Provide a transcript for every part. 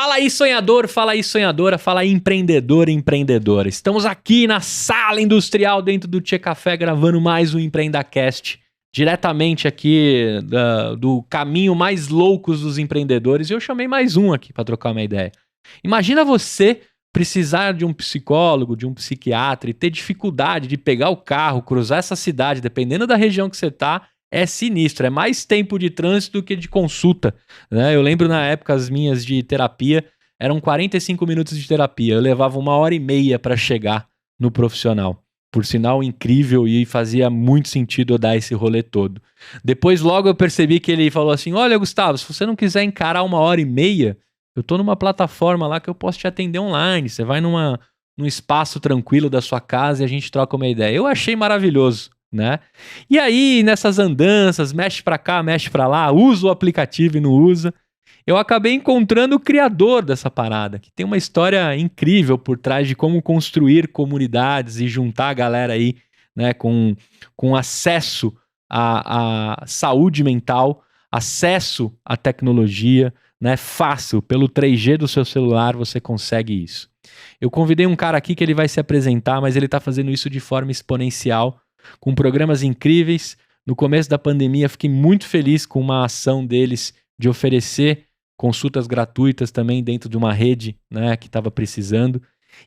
Fala aí, sonhador, fala aí, sonhadora, fala aí, empreendedor, empreendedora. Estamos aqui na sala industrial dentro do Tchê Café gravando mais um EmpreendaCast, diretamente aqui do caminho mais loucos dos empreendedores. E eu chamei mais um aqui para trocar uma ideia. Imagina você precisar de um psicólogo, de um psiquiatra e ter dificuldade de pegar o carro, cruzar essa cidade, dependendo da região que você tá, é sinistro. É mais tempo de trânsito do que de consulta, né? Eu lembro na época as minhas de terapia, eram 45 minutos de terapia. Eu levava 1h30 para chegar no profissional. Por sinal, incrível, e fazia muito sentido eu dar esse rolê todo. Depois, logo eu percebi que ele falou assim, olha, Gustavo, se você não quiser encarar 1h30, eu tô numa plataforma lá que eu posso te atender online. Você vai num espaço tranquilo da sua casa e a gente troca uma ideia. Eu achei maravilhoso, né? E aí, nessas andanças, mexe pra cá, mexe pra lá, usa o aplicativo e não usa, eu acabei encontrando o criador dessa parada, que tem uma história incrível por trás de como construir comunidades e juntar a galera aí, né, com acesso à saúde mental, acesso à tecnologia, né, fácil, pelo 3G do seu celular você consegue isso. Eu convidei um cara aqui que ele vai se apresentar, mas ele tá fazendo isso de forma exponencial, com programas incríveis. No começo da pandemia, fiquei muito feliz com uma ação deles de oferecer consultas gratuitas também dentro de uma rede, né, que estava precisando.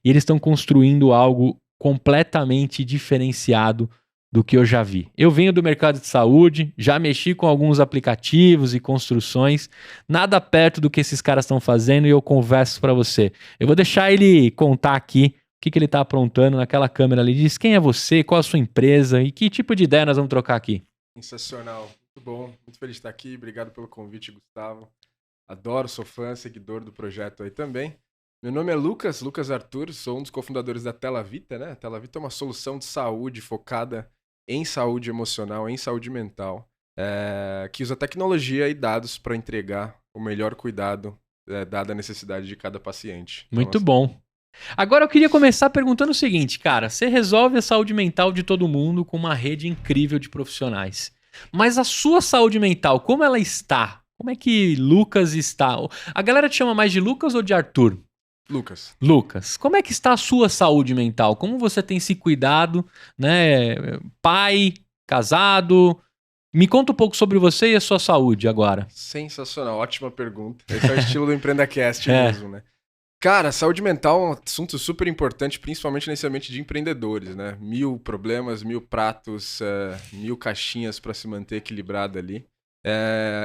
E eles estão construindo algo completamente diferenciado do que eu já vi. Eu venho do mercado de saúde, já mexi com alguns aplicativos e construções, nada perto do que esses caras estão fazendo, e eu converso para você. Eu vou deixar ele contar aqui o que ele está aprontando naquela câmera ali. Diz quem é você, qual a sua empresa e que tipo de ideia nós vamos trocar aqui. Sensacional, muito bom, muito feliz de estar aqui, obrigado pelo convite, Gustavo. Adoro, sou fã, seguidor do projeto aí também. Meu nome é Lucas Arthur, sou um dos cofundadores da Telavita, né? A Telavita é uma solução de saúde focada em saúde emocional, em saúde mental, que usa tecnologia e dados para entregar o melhor cuidado, dada a necessidade de cada paciente. Muito bom. Agora eu queria começar perguntando o seguinte, cara, você resolve a saúde mental de todo mundo com uma rede incrível de profissionais, mas a sua saúde mental, como ela está? Como é que Lucas está? A galera te chama mais de Lucas ou de Arthur? Lucas, como é que está a sua saúde mental? Como você tem se cuidado, né? Pai, casado. Me conta um pouco sobre você e a sua saúde agora. Sensacional, ótima pergunta. Esse é o estilo do EmpreendaCast mesmo, né? Cara, saúde mental é um assunto super importante, principalmente nesse ambiente de empreendedores, né? 1000 problemas, 1000 pratos, 1000 caixinhas para se manter equilibrado ali.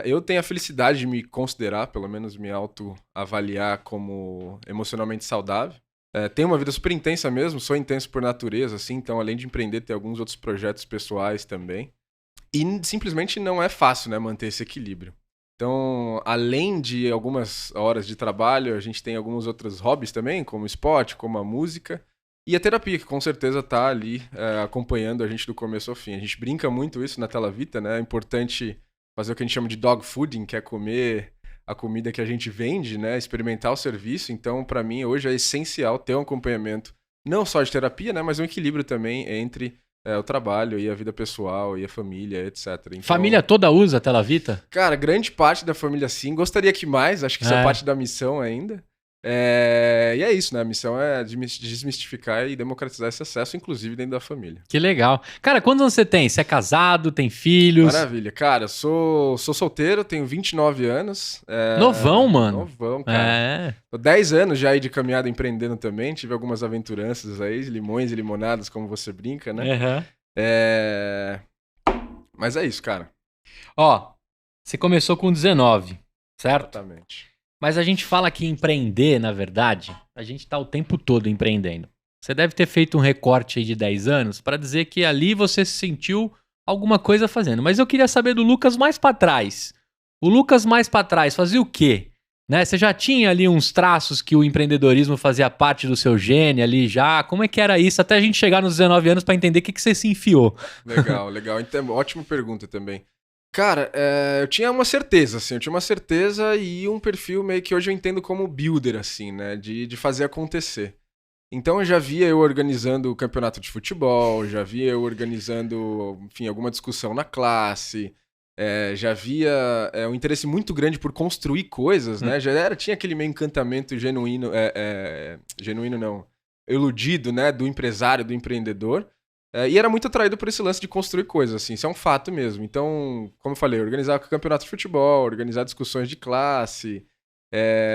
Eu tenho a felicidade de me considerar, pelo menos me autoavaliar como emocionalmente saudável. Tenho uma vida super intensa mesmo, sou intenso por natureza, assim, então além de empreender, tem alguns outros projetos pessoais também. E simplesmente não é fácil, né, manter esse equilíbrio. Então, além de algumas horas de trabalho, a gente tem alguns outros hobbies também, como o esporte, como a música. E a terapia, que com certeza está ali acompanhando a gente do começo ao fim. A gente brinca muito isso na Telavita, né? É importante fazer o que a gente chama de dog fooding, que é comer a comida que a gente vende, né? Experimentar o serviço. Então, para mim, hoje é essencial ter um acompanhamento, não só de terapia, né? Mas um equilíbrio também entre o trabalho e a vida pessoal e a família, etc. Então, família toda usa a Telavita? Cara, grande parte da família sim. Gostaria que mais, acho que isso é parte da missão ainda. E é isso, né? A missão é desmistificar e democratizar esse acesso, inclusive dentro da família. Que legal. Cara, quantos anos você tem? Você é casado, tem filhos? Maravilha. Cara, sou solteiro, tenho 29 anos. Novão, mano. Novão, cara. Tô 10 anos já aí de caminhada empreendendo também. Tive algumas aventuranças aí, limões e limonadas, como você brinca, né? Mas é isso, cara. Ó, você começou com 19, certo? Exatamente. Mas a gente fala que empreender, na verdade, a gente tá o tempo todo empreendendo. Você deve ter feito um recorte aí de 10 anos para dizer que ali você se sentiu alguma coisa fazendo. Mas eu queria saber do Lucas mais para trás. O Lucas mais para trás fazia o quê? Né? Você já tinha ali uns traços que o empreendedorismo fazia parte do seu gene ali já? Como é que era isso? Até a gente chegar nos 19 anos para entender o que você se enfiou. Legal. Então, ótima pergunta também. Cara, eu tinha uma certeza, assim, e um perfil meio que hoje eu entendo como builder, assim, né, de fazer acontecer. Então eu já via eu organizando o campeonato de futebol, já via eu organizando, enfim, alguma discussão na classe, já havia um interesse muito grande por construir coisas, né? Tinha aquele meio encantamento genuíno, genuíno não, iludido, né? Do empresário, do empreendedor. E era muito atraído por esse lance de construir coisas, assim, isso é um fato mesmo. Então, como eu falei, organizar campeonatos de futebol, organizar discussões de classe.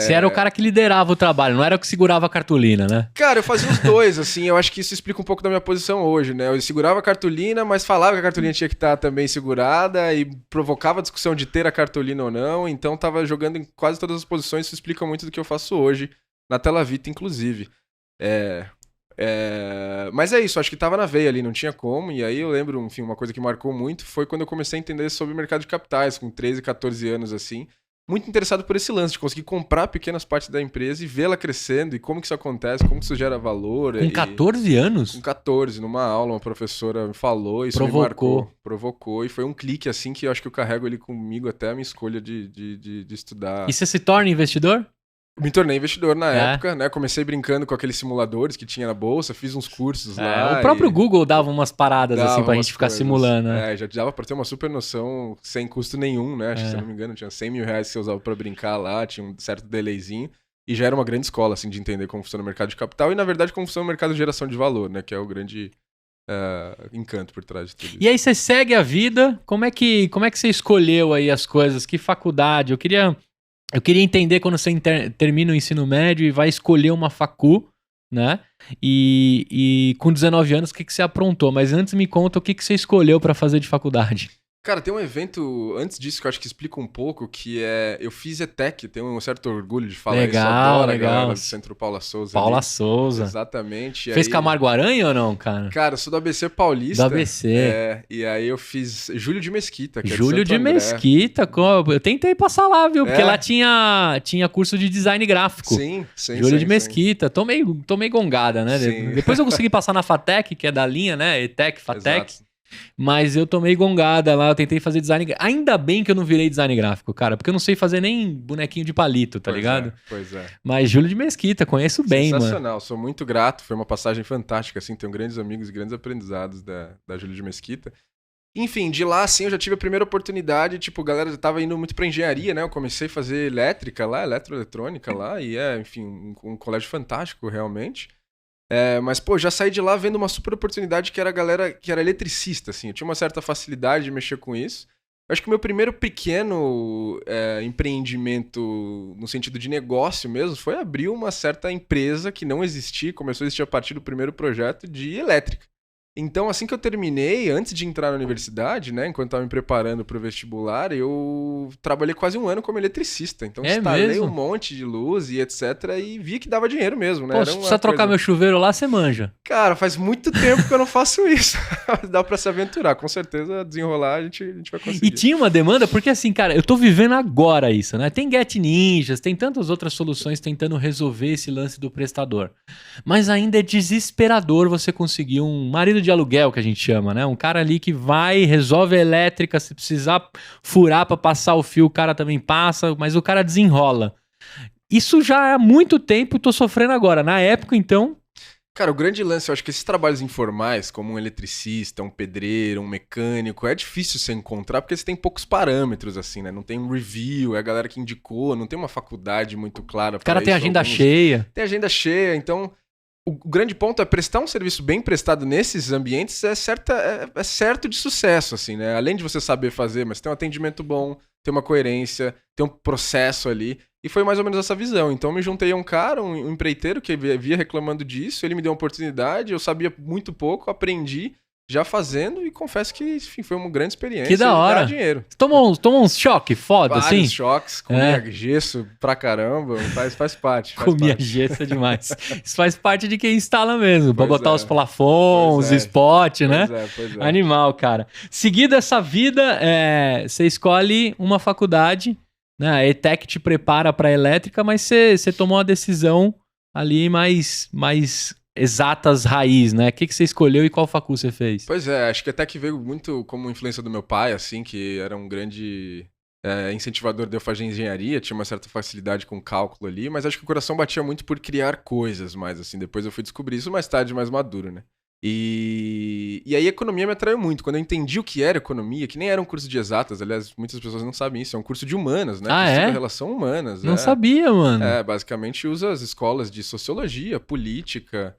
Você era o cara que liderava o trabalho, não era o que segurava a cartolina, né? Cara, eu fazia os dois, assim, eu acho que isso explica um pouco da minha posição hoje, né? Eu segurava a cartolina, mas falava que a cartolina tinha que estar também segurada e provocava a discussão de ter a cartolina ou não, então tava jogando em quase todas as posições, isso explica muito do que eu faço hoje, na Tela Vita, inclusive. Mas é isso, acho que tava na veia ali, não tinha como, e aí eu lembro, enfim, uma coisa que marcou muito foi quando eu comecei a entender sobre o mercado de capitais, com 13, 14 anos, assim, muito interessado por esse lance, de conseguir comprar pequenas partes da empresa e vê-la crescendo, e como que isso acontece, como que isso gera valor. Com 14 anos? Com 14, numa aula, uma professora me falou, isso me marcou, provocou, e foi um clique, assim, que eu acho que eu carrego ele comigo até a minha escolha de estudar. E você se torna investidor? Me tornei investidor na época, né? Comecei brincando com aqueles simuladores que tinha na bolsa, fiz uns cursos lá. O próprio Google dava umas paradas assim pra gente ficar simulando, né? Já dava pra ter uma super noção sem custo nenhum, né? Acho que, se eu não me engano, tinha 100 mil reais que você usava pra brincar lá, tinha um certo delayzinho. E já era uma grande escola, assim, de entender como funciona o mercado de capital e, na verdade, como funciona o mercado de geração de valor, né? Que é o grande encanto por trás de tudo isso. E aí você segue a vida, como é que você escolheu aí as coisas? Que faculdade? Eu queria entender quando você termina o ensino médio e vai escolher uma facu, né? E com 19 anos, o que você aprontou? Mas antes me conta o que você escolheu pra fazer de faculdade. Cara, tem um evento antes disso que eu acho que explica um pouco, que eu fiz ETEC, tenho um certo orgulho de falar isso. Adoro a galera do Centro Paula Souza. Paula Souza. Exatamente. Fez Camargo Aranha ou não, cara? Cara, eu sou do ABC Paulista. Do ABC. E aí eu fiz Júlio de Mesquita, que Júlio de Mesquita. Eu tentei passar lá, viu? Porque lá tinha curso de design gráfico. Sim. Júlio de Mesquita. Tomei gongada, né? Sim. Depois eu consegui passar na FATEC, que é da linha, né? ETEC, FATEC. Exato. Mas eu tomei gongada lá, eu tentei fazer design. Ainda bem que eu não virei design gráfico, cara, porque eu não sei fazer nem bonequinho de palito, tá ligado? Pois é. Mas Júlio de Mesquita, conheço bem, mano. Sensacional, sou muito grato, foi uma passagem fantástica, assim, tenho grandes amigos e grandes aprendizados da Júlio de Mesquita. Enfim, de lá, assim, eu já tive a primeira oportunidade, tipo, a galera tava indo muito pra engenharia, né? Eu comecei a fazer elétrica lá, eletroeletrônica lá, e enfim, um colégio fantástico, realmente. Mas, pô, já saí de lá vendo uma super oportunidade que era a galera que era eletricista, assim. Eu tinha uma certa facilidade de mexer com isso. Eu acho que o meu primeiro pequeno empreendimento no sentido de negócio mesmo foi abrir uma certa empresa que não existia, começou a existir a partir do primeiro projeto de elétrica. Então, assim que eu terminei, antes de entrar na universidade, né, enquanto estava me preparando para o vestibular, eu trabalhei quase um ano como eletricista. Então, instalei um monte de luz e etc. E vi que dava dinheiro mesmo, né? Pô, se precisar trocar meu chuveiro lá, você manja. Cara, faz muito tempo que eu não faço isso. Dá para se aventurar. Com certeza, desenrolar, a gente vai conseguir. E tinha uma demanda, porque assim, cara, eu tô vivendo agora isso, né? Tem Get Ninjas, tem tantas outras soluções tentando resolver esse lance do prestador. Mas ainda é desesperador você conseguir um marido de aluguel, que a gente chama, né? Um cara ali que vai, resolve a elétrica, se precisar furar pra passar o fio, o cara também passa, mas o cara desenrola. Isso já há muito tempo, tô sofrendo agora. Na época, então... Cara, o grande lance, eu acho que esses trabalhos informais, como um eletricista, um pedreiro, um mecânico, é difícil você encontrar porque você tem poucos parâmetros, assim, né? Não tem um review, é a galera que indicou, não tem uma faculdade muito clara. O cara tem agenda cheia. Tem agenda cheia, então... O grande ponto é prestar um serviço bem prestado nesses ambientes é certo de sucesso, assim, né? Além de você saber fazer, mas tem um atendimento bom, tem uma coerência, tem um processo ali. E foi mais ou menos essa visão. Então eu me juntei a um cara, um empreiteiro que via reclamando disso, ele me deu uma oportunidade, eu sabia muito pouco, aprendi já fazendo e confesso que, enfim, foi uma grande experiência. Que da hora. E dinheiro. Tomou uns choques foda, assim? Vários choques, comia gesso pra caramba, faz parte. Comia gesso demais. Isso faz parte de quem instala mesmo, pra botar os plafons, spot, né? Pois é. Animal, cara. Seguido essa vida, você escolhe uma faculdade, né? A ETEC te prepara pra elétrica, mas você tomou uma decisão ali mais exatas raiz, né? O que você escolheu e qual facul você fez? Pois é, acho que até que veio muito como influência do meu pai, assim, que era um grande incentivador de eu fazer engenharia, tinha uma certa facilidade com cálculo ali, mas acho que o coração batia muito por criar coisas mais, assim. Depois eu fui descobrir isso mais tarde, mais maduro, né? E aí a economia me atraiu muito. Quando eu entendi o que era economia, que nem era um curso de exatas, aliás, muitas pessoas não sabem isso, é um curso de humanas, né? Ah, que estuda é? relação humanas. Não sabia, mano. Basicamente usa as escolas de sociologia, política,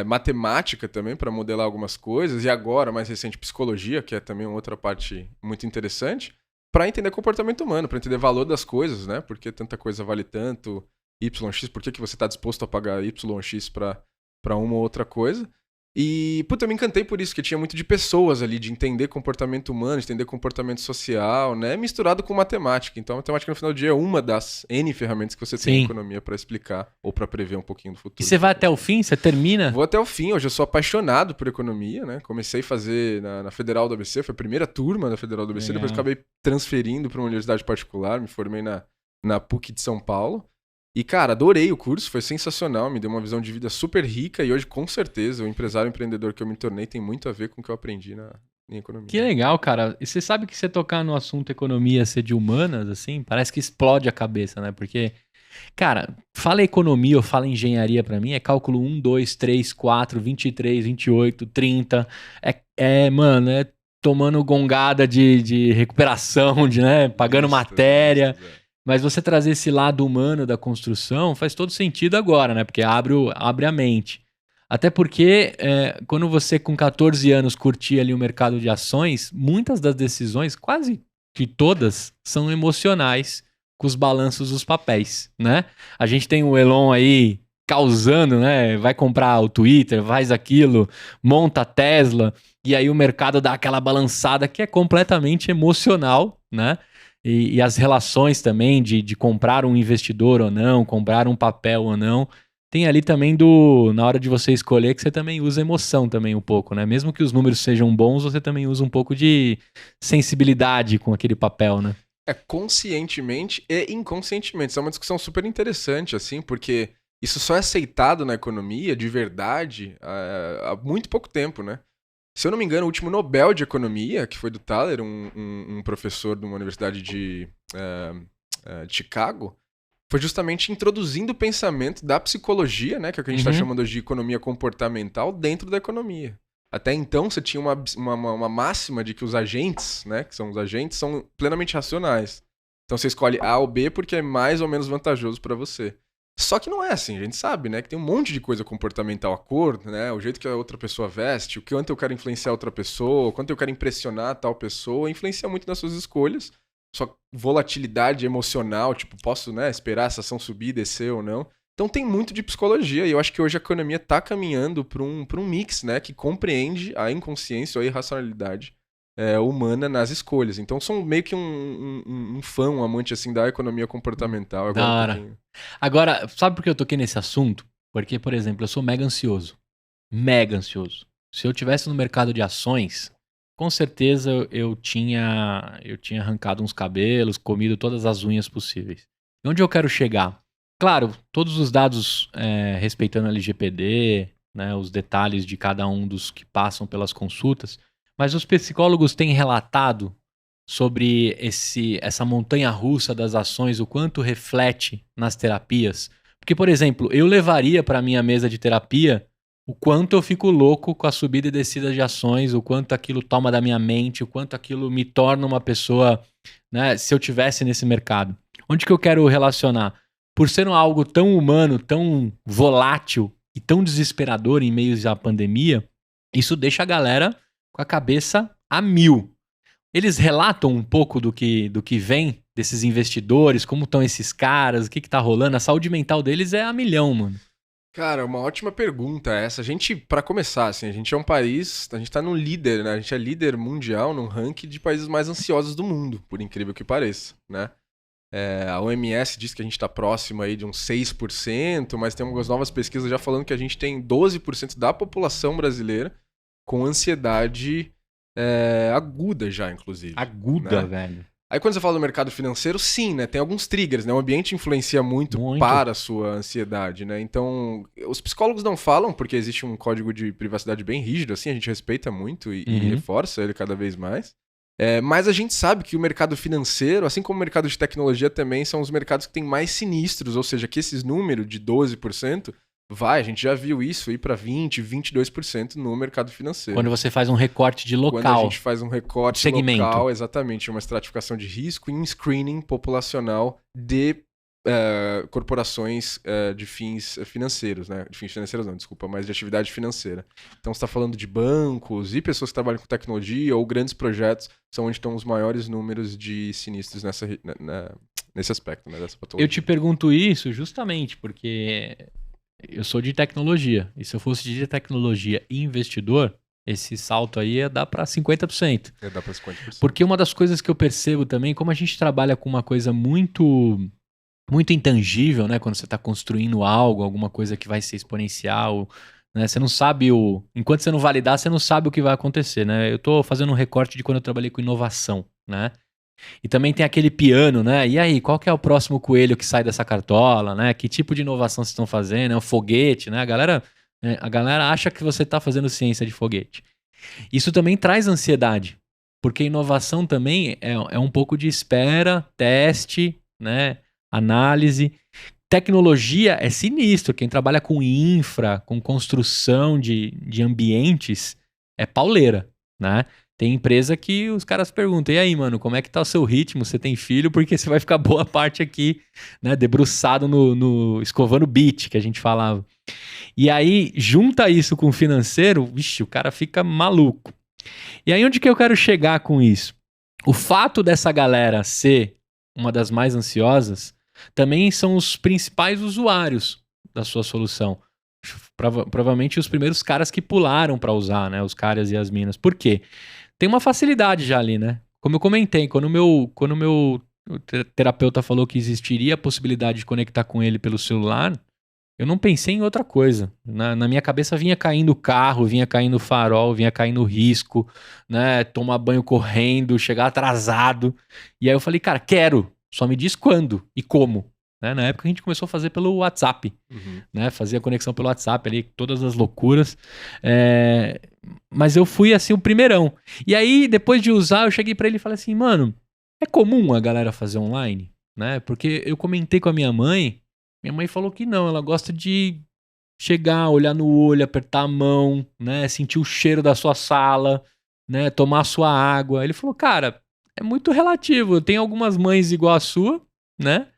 matemática também para modelar algumas coisas, e agora, mais recente, psicologia, que é também outra parte muito interessante, para entender comportamento humano, para entender valor das coisas, né? Por que tanta coisa vale tanto, YX, por que você está disposto a pagar YX para uma ou outra coisa. E, puta, eu me encantei por isso, que tinha muito de pessoas ali, de entender comportamento humano, de entender comportamento social, né? Misturado com matemática. Então, a matemática, no final do dia, é uma das N ferramentas que você tem em economia para explicar ou para prever um pouquinho do futuro. E você vai até o fim? Você termina? Vou até o fim. Hoje eu sou apaixonado por economia, né? Comecei a fazer na Federal do ABC, foi a primeira turma da Federal do ABC, depois acabei transferindo para uma universidade particular, me formei na PUC de São Paulo. E, cara, adorei o curso, foi sensacional, me deu uma visão de vida super rica e hoje, com certeza, o empresário empreendedor que eu me tornei tem muito a ver com o que eu aprendi em economia. Que legal, cara. E você sabe que você tocar no assunto economia ser de humanas, assim, parece que explode a cabeça, né? Porque, cara, fala economia ou fala engenharia pra mim, é cálculo 1, 2, 3, 4, 23, 28, 30. Mano, é tomando gongada de recuperação, né? Pagando matéria. Mas você trazer esse lado humano da construção faz todo sentido agora, né? Porque abre a mente. Até porque quando você com 14 anos curtia ali o mercado de ações, muitas das decisões, quase que todas, são emocionais com os balanços dos papéis, né? A gente tem o Elon aí causando, né? Vai comprar o Twitter, faz aquilo, monta a Tesla, e aí o mercado dá aquela balançada que é completamente emocional, né? E as relações também de comprar um investidor ou não, comprar um papel ou não. Tem ali também na hora de você escolher, que você também usa emoção também um pouco, né? Mesmo que os números sejam bons, você também usa um pouco de sensibilidade com aquele papel, né? Conscientemente e inconscientemente. Isso é uma discussão super interessante, assim, porque isso só é aceitado na economia, de verdade, há muito pouco tempo, né? Se eu não me engano, o último Nobel de Economia, que foi do Thaler, um professor de uma universidade de Chicago, foi justamente introduzindo o pensamento da psicologia, né, que é o que a gente está chamando hoje de economia comportamental, dentro da economia. Até então, você tinha uma máxima de que os agentes, né, que são os agentes, são plenamente racionais. Então você escolhe A ou B porque é mais ou menos vantajoso para você. Só que não é assim, a gente sabe, né, que tem um monte de coisa comportamental, a cor, né, o jeito que a outra pessoa veste, o quanto eu quero influenciar outra pessoa, o quanto eu quero impressionar tal pessoa, influencia muito nas suas escolhas. Sua volatilidade emocional, tipo, posso, né, esperar essa ação subir, descer ou não. Então tem muito de psicologia e eu acho que hoje a economia está caminhando para um mix, né, que compreende a inconsciência ou a irracionalidade humana nas escolhas. Então sou meio que um fã, um amante assim da economia comportamental. Agora, sabe por que eu toquei nesse assunto? Porque, por exemplo, eu sou mega ansioso. Mega ansioso. Se eu tivesse no mercado de ações, com certeza eu tinha arrancado uns cabelos, comido todas as unhas possíveis. E onde eu quero chegar? Claro, todos os dados respeitando a LGPD, né, os detalhes de cada um dos que passam pelas consultas, mas os psicólogos têm relatado sobre essa montanha-russa das ações, o quanto reflete nas terapias. Porque, por exemplo, eu levaria para a minha mesa de terapia o quanto eu fico louco com a subida e descida de ações, o quanto aquilo toma da minha mente, o quanto aquilo me torna uma pessoa, né, se eu tivesse nesse mercado. Onde que eu quero relacionar? Por ser algo tão humano, tão volátil e tão desesperador em meio à pandemia, isso deixa a galera com a cabeça a mil. Eles relatam um pouco do que vem desses investidores, como estão esses caras, o que tá rolando. A saúde mental deles é a milhão, mano. Cara, uma ótima pergunta essa. A gente, pra começar, assim, a gente é um país, a gente tá no líder, né? A gente é líder mundial num ranking de países mais ansiosos do mundo, por incrível que pareça, né? A OMS diz que a gente tá próximo aí de uns 6%, mas tem algumas novas pesquisas já falando que a gente tem 12% da população brasileira com ansiedade aguda já, inclusive. Aguda, né? velho. Aí quando você fala do mercado financeiro, sim, né? Tem alguns triggers, né? O ambiente influencia muito para a sua ansiedade, né? Então, os psicólogos não falam, porque existe um código de privacidade bem rígido, assim, a gente respeita muito e reforça ele cada vez mais. Mas a gente sabe que o mercado financeiro, assim como o mercado de tecnologia também, são os mercados que têm mais sinistros, ou seja, que esses números de 12% a gente já viu isso ir para 20%, 22% no mercado financeiro. Quando você faz um recorte de local. Quando a gente faz um recorte segmento. Local, exatamente, uma estratificação de risco e um screening populacional de corporações de fins financeiros, né? De fins financeiros não, desculpa, mas de atividade financeira. Então você está falando de bancos e pessoas que trabalham com tecnologia ou grandes projetos, são onde estão os maiores números de sinistros nesse aspecto, né? Dessa patologia. Eu te pergunto isso justamente porque eu sou de tecnologia. E se eu fosse de tecnologia e investidor, esse salto aí ia dar para 50%. Ia dar para 50%. Porque uma das coisas que eu percebo também, como a gente trabalha com uma coisa muito intangível, né? Quando você está construindo algo, alguma coisa que vai ser exponencial, né? Você não sabe enquanto você não validar, você não sabe o que vai acontecer, né? Eu estou fazendo um recorte de quando eu trabalhei com inovação, né? E também tem aquele piano, né? E aí, qual que é o próximo coelho que sai dessa cartola, né? Que tipo de inovação vocês estão fazendo? É um foguete, né? A galera acha que você está fazendo ciência de foguete. Isso também traz ansiedade, porque inovação também é um pouco de espera, teste, né? Análise. Tecnologia é sinistro. Quem trabalha com infra, com construção de ambientes, é pauleira, né? Tem empresa que os caras perguntam, e aí, mano, como é que tá o seu ritmo? Você tem filho? Porque você vai ficar boa parte aqui, né, debruçado no escovando bit, que a gente falava. E aí, junta isso com o financeiro, vixe, o cara fica maluco. E aí, onde que eu quero chegar com isso? O fato dessa galera ser uma das mais ansiosas, também são os principais usuários da sua solução. Provavelmente os primeiros caras que pularam para usar, né, os caras e as minas. Por quê? Tem uma facilidade já ali, né? Como eu comentei, quando o meu terapeuta falou que existiria a possibilidade de conectar com ele pelo celular, eu não pensei em outra coisa. Na minha cabeça vinha caindo o carro, vinha caindo o farol, vinha caindo o risco, né? Tomar banho correndo, chegar atrasado. E aí eu falei, cara, quero, só me diz quando e como. Né? Na época a gente começou a fazer pelo WhatsApp, né? Fazia a conexão pelo WhatsApp ali, todas as loucuras. Mas eu fui assim o primeirão. E aí, depois de usar, eu cheguei pra ele e falei assim, mano, é comum a galera fazer online? Né? Porque eu comentei com a minha mãe falou que não, ela gosta de chegar, olhar no olho, apertar a mão, né? Sentir o cheiro da sua sala, né? Tomar a sua água. Ele falou, cara, é muito relativo. Eu tenho algumas mães igual a sua, né?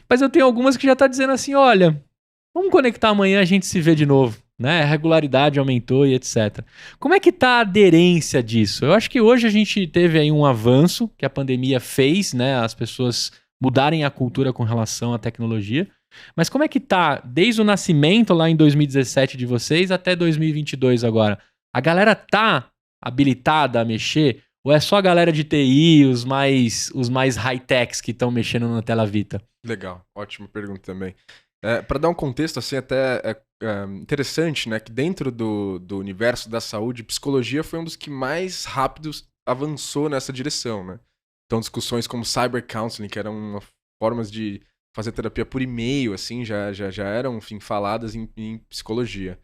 Mas eu tenho algumas que já tá dizendo assim, olha, vamos conectar amanhã, a gente se vê de novo, né? A regularidade aumentou e etc. Como é que tá a aderência disso? Eu acho que hoje a gente teve aí um avanço que a pandemia fez, né? As pessoas mudarem a cultura com relação à tecnologia. Mas como é que tá desde o nascimento lá em 2017 de vocês até 2022 agora? A galera tá habilitada a mexer? Ou é só a galera de TI, os mais high-techs que estão mexendo na tela Vita? Legal, ótima pergunta também. Para dar um contexto, assim, até interessante, né? Que dentro do universo da saúde, psicologia foi um dos que mais rápidos avançou nessa direção, né? Então, discussões como cyber counseling, que eram formas de fazer terapia por e-mail, assim, já eram, enfim, faladas em psicologia.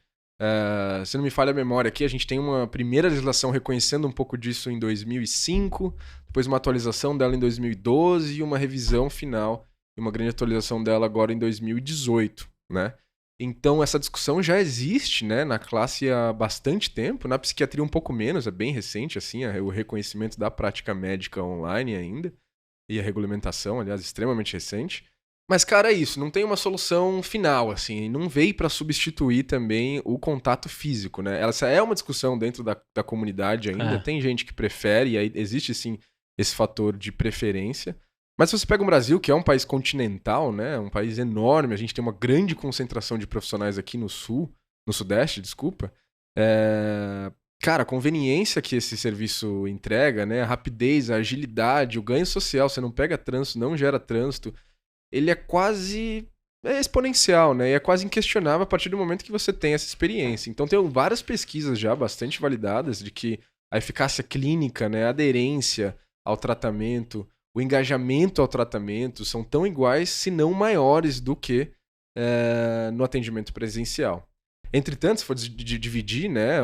Se não me falha a memória aqui, a gente tem uma primeira legislação reconhecendo um pouco disso em 2005, depois uma atualização dela em 2012 e uma revisão final e uma grande atualização dela agora em 2018, né? Então essa discussão já existe, né, na classe há bastante tempo, na psiquiatria um pouco menos, é bem recente assim, o reconhecimento da prática médica online ainda e a regulamentação, aliás, extremamente recente. Mas, cara, é isso, não tem uma solução final, assim, não veio para substituir também o contato físico, né? Essa é uma discussão dentro da comunidade ainda, tem gente que prefere, e aí existe, sim, esse fator de preferência. Mas se você pega o Brasil, que é um país continental, né? Um país enorme, a gente tem uma grande concentração de profissionais aqui no Sudeste, desculpa. Cara, a conveniência que esse serviço entrega, né? A rapidez, a agilidade, o ganho social, você não pega trânsito, não gera trânsito, ele é quase exponencial, né? E é quase inquestionável a partir do momento que você tem essa experiência. Então tem várias pesquisas já bastante validadas de que a eficácia clínica, né? A aderência ao tratamento, o engajamento ao tratamento são tão iguais, se não maiores do que no atendimento presencial. Entretanto, se for dividir, né,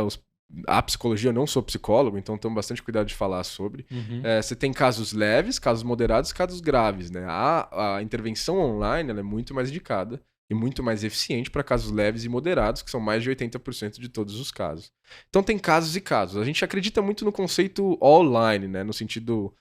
a psicologia, eu não sou psicólogo, então tomo bastante cuidado de falar sobre. Você tem casos leves, casos moderados, casos graves, né? A intervenção online ela é muito mais indicada e muito mais eficiente para casos leves e moderados, que são mais de 80% de todos os casos. Então tem casos e casos. A gente acredita muito no conceito online, né? No sentido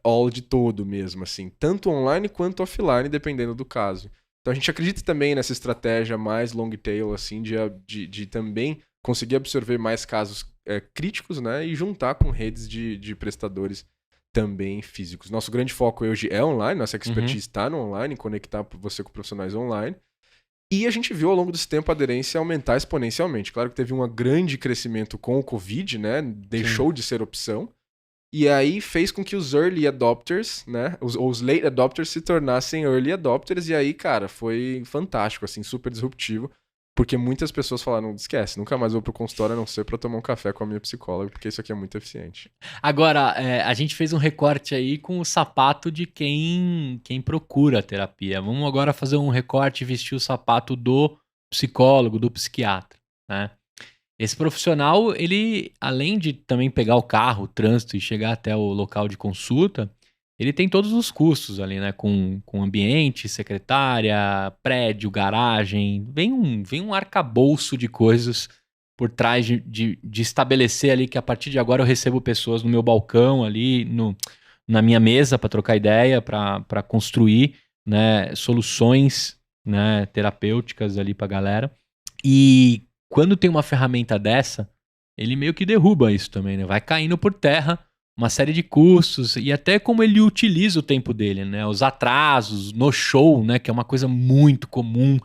all de todo mesmo, assim. Tanto online quanto offline, dependendo do caso. Então a gente acredita também nessa estratégia mais long tail, assim, de também conseguir absorver mais casos críticos, né? E juntar com redes de prestadores também físicos. Nosso grande foco hoje é online, nossa expertise está no online, conectar você com profissionais online. E a gente viu ao longo desse tempo a aderência aumentar exponencialmente. Claro que teve um grande crescimento com o Covid, né? Deixou de ser opção. E aí fez com que os early adopters, né? Os late adopters se tornassem early adopters. E aí, cara, foi fantástico, assim, super disruptivo. Porque muitas pessoas falaram, esquece, nunca mais vou pro consultório a não ser pra tomar um café com a minha psicóloga, porque isso aqui é muito eficiente. Agora, a gente fez um recorte aí com o sapato de quem procura a terapia. Vamos agora fazer um recorte e vestir o sapato do psicólogo, do psiquiatra, né? Esse profissional, ele, além de também pegar o carro, o trânsito e chegar até o local de consulta, ele tem todos os custos ali, né? Com ambiente, secretária, prédio, garagem. Vem um arcabouço de coisas por trás de estabelecer ali que a partir de agora eu recebo pessoas no meu balcão ali, na minha mesa para trocar ideia, para construir, né, soluções, né, terapêuticas ali para a galera. E quando tem uma ferramenta dessa, ele meio que derruba isso também, né? Vai caindo por terra uma série de custos e até como ele utiliza o tempo dele, né? Os atrasos no show, né? Que é uma coisa muito comum,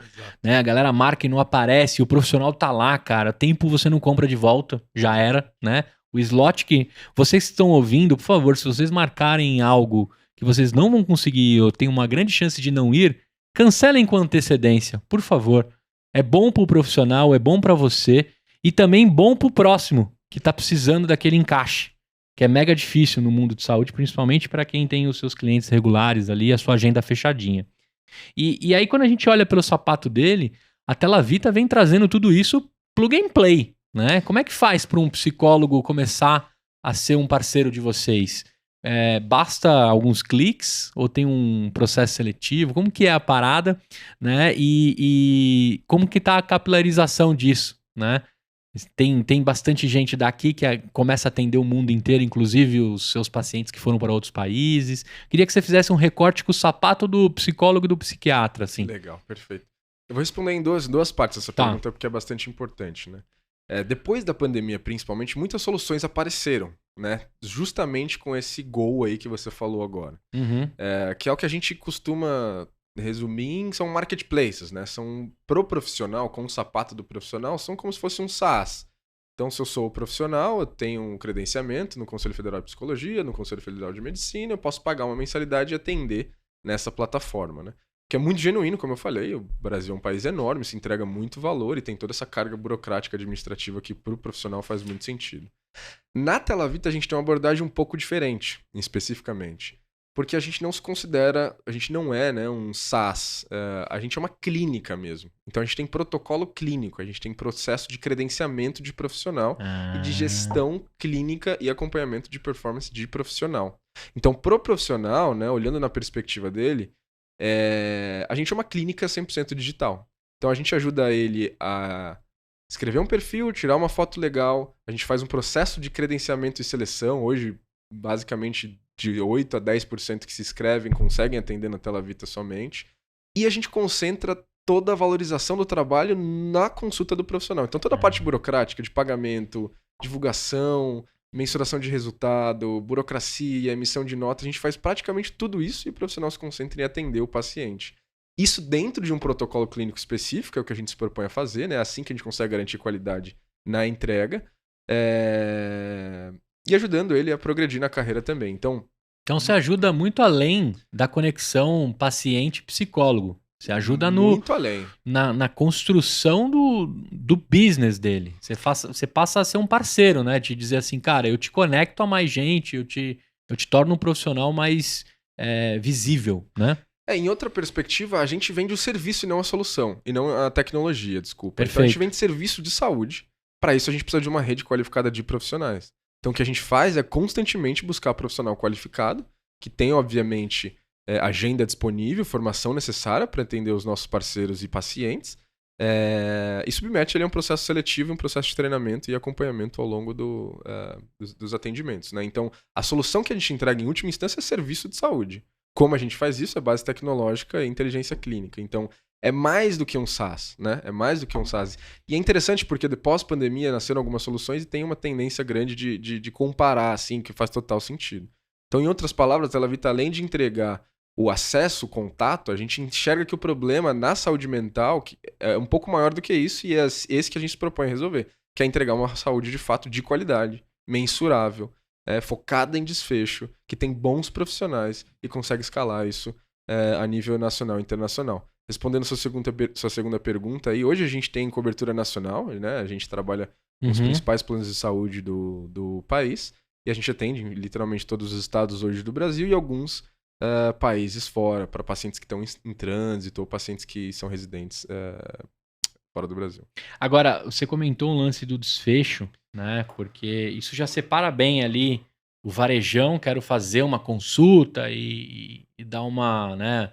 né? A galera marca e não aparece, e o profissional tá lá, cara. Tempo você não compra de volta, já era, né? O slot que vocês estão ouvindo, por favor, se vocês marcarem algo que vocês não vão conseguir ou tem uma grande chance de não ir, cancelem com antecedência, por favor. É bom pro profissional, é bom pra você e também bom pro próximo que tá precisando daquele encaixe, que é mega difícil no mundo de saúde, principalmente para quem tem os seus clientes regulares ali, a sua agenda fechadinha. E aí, quando a gente olha pelo sapato dele, a Telavita vem trazendo tudo isso plug and play, né? Como é que faz para um psicólogo começar a ser um parceiro de vocês? Basta alguns cliques ou tem um processo seletivo? Como que é a parada, né? E como que tá a capilarização disso, né? Tem bastante gente daqui que começa a atender o mundo inteiro, inclusive os seus pacientes que foram para outros países. Queria que você fizesse um recorte com o sapato do psicólogo e do psiquiatra, assim. Legal, perfeito. Eu vou responder em duas partes essa pergunta, porque é bastante importante, né? Depois da pandemia, principalmente, muitas soluções apareceram, né? Justamente com esse goal aí que você falou agora. Que é o que a gente costuma resumir, são marketplaces, né? São pro profissional, com o sapato do profissional, são como se fosse um SaaS. Então, se eu sou o profissional, eu tenho um credenciamento no Conselho Federal de Psicologia, no Conselho Federal de Medicina, eu posso pagar uma mensalidade e atender nessa plataforma, né? Que é muito genuíno, como eu falei, o Brasil é um país enorme, se entrega muito valor e tem toda essa carga burocrática administrativa que pro profissional faz muito sentido. Na Telavita, a gente tem uma abordagem um pouco diferente, especificamente. Porque a gente não se considera, a gente não é, né, um SaaS, a gente é uma clínica mesmo. Então a gente tem protocolo clínico, a gente tem processo de credenciamento de profissional e de gestão clínica e acompanhamento de performance de profissional. Então pro profissional, né, olhando na perspectiva dele, a gente é uma clínica 100% digital. Então a gente ajuda ele a escrever um perfil, tirar uma foto legal, a gente faz um processo de credenciamento e seleção, hoje basicamente de 8 a 10% que se inscrevem conseguem atender na Telavita somente. E a gente concentra toda a valorização do trabalho na consulta do profissional. Então toda a parte burocrática de pagamento, divulgação, mensuração de resultado, burocracia, emissão de nota, a gente faz praticamente tudo isso e o profissional se concentra em atender o paciente. Isso dentro de um protocolo clínico específico, é o que a gente se propõe a fazer, né? É assim que a gente consegue garantir qualidade na entrega. E ajudando ele a progredir na carreira também. Então você ajuda muito além da conexão paciente-psicólogo. Você ajuda muito além. Na construção do business dele. Você passa a ser um parceiro, né? De dizer assim, cara, eu te conecto a mais gente, eu te torno um profissional mais visível, né? Em outra perspectiva, a gente vende o serviço e não a solução. E não a tecnologia, desculpa. Perfeito. Então a gente vende serviço de saúde. Para isso a gente precisa de uma rede qualificada de profissionais. Então o que a gente faz é constantemente buscar profissional qualificado, que tem, obviamente, agenda disponível, formação necessária para atender os nossos parceiros e pacientes, e submete ele a um processo seletivo, um processo de treinamento e acompanhamento ao longo dos atendimentos, né? Então, a solução que a gente entrega em última instância é serviço de saúde. Como a gente faz isso? É base tecnológica e inteligência clínica. Então, é mais do que um SaaS, né? É mais do que um SaaS. E é interessante porque, depois da pandemia, nasceram algumas soluções e tem uma tendência grande de comparar, assim, que faz total sentido. Então, em outras palavras, a Telavita, além de entregar o acesso, o contato, a gente enxerga que o problema na saúde mental é um pouco maior do que isso e é esse que a gente se propõe a resolver, que é entregar uma saúde de fato de qualidade, mensurável, focada em desfecho, que tem bons profissionais e consegue escalar isso a nível nacional e internacional. Respondendo sua segunda pergunta, aí, hoje a gente tem cobertura nacional, né? A gente trabalha com os principais planos de saúde do país e a gente atende literalmente todos os estados hoje do Brasil e alguns países fora, para pacientes que estão em trânsito ou pacientes que são residentes fora do Brasil. Agora, você comentou um lance do desfecho, né? Porque isso já separa bem ali o varejão, quero fazer uma consulta e dar uma, né,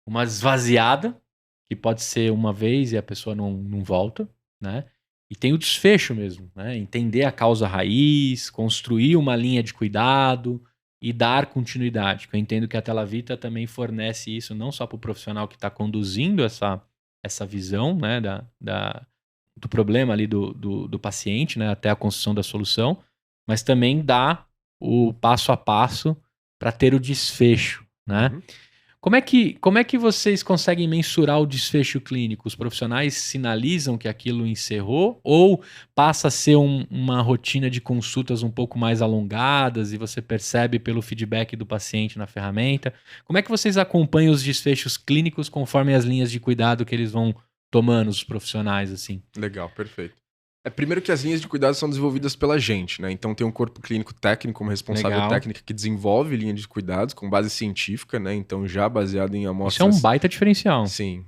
uma esvaziada, que pode ser uma vez e a pessoa não volta, né? E tem o desfecho mesmo, né? Entender a causa raiz, construir uma linha de cuidado e dar continuidade. Eu entendo que a Telavita também fornece isso não só para o profissional que está conduzindo essa visão, né, do problema ali do paciente, né, até a construção da solução, mas também dá o passo a passo para ter o desfecho, né? Uhum. Como é que vocês conseguem mensurar o desfecho clínico? Os profissionais sinalizam que aquilo encerrou ou passa a ser uma rotina de consultas um pouco mais alongadas e você percebe pelo feedback do paciente na ferramenta? Como é que vocês acompanham os desfechos clínicos conforme as linhas de cuidado que eles vão tomando, os profissionais, assim? Legal, perfeito. Primeiro que as linhas de cuidado são desenvolvidas pela gente, né? Então tem um corpo clínico técnico, uma responsável Legal. técnica que desenvolve linha de cuidados com base científica, né? Então já baseado em amostras... Isso é um baita diferencial. Sim.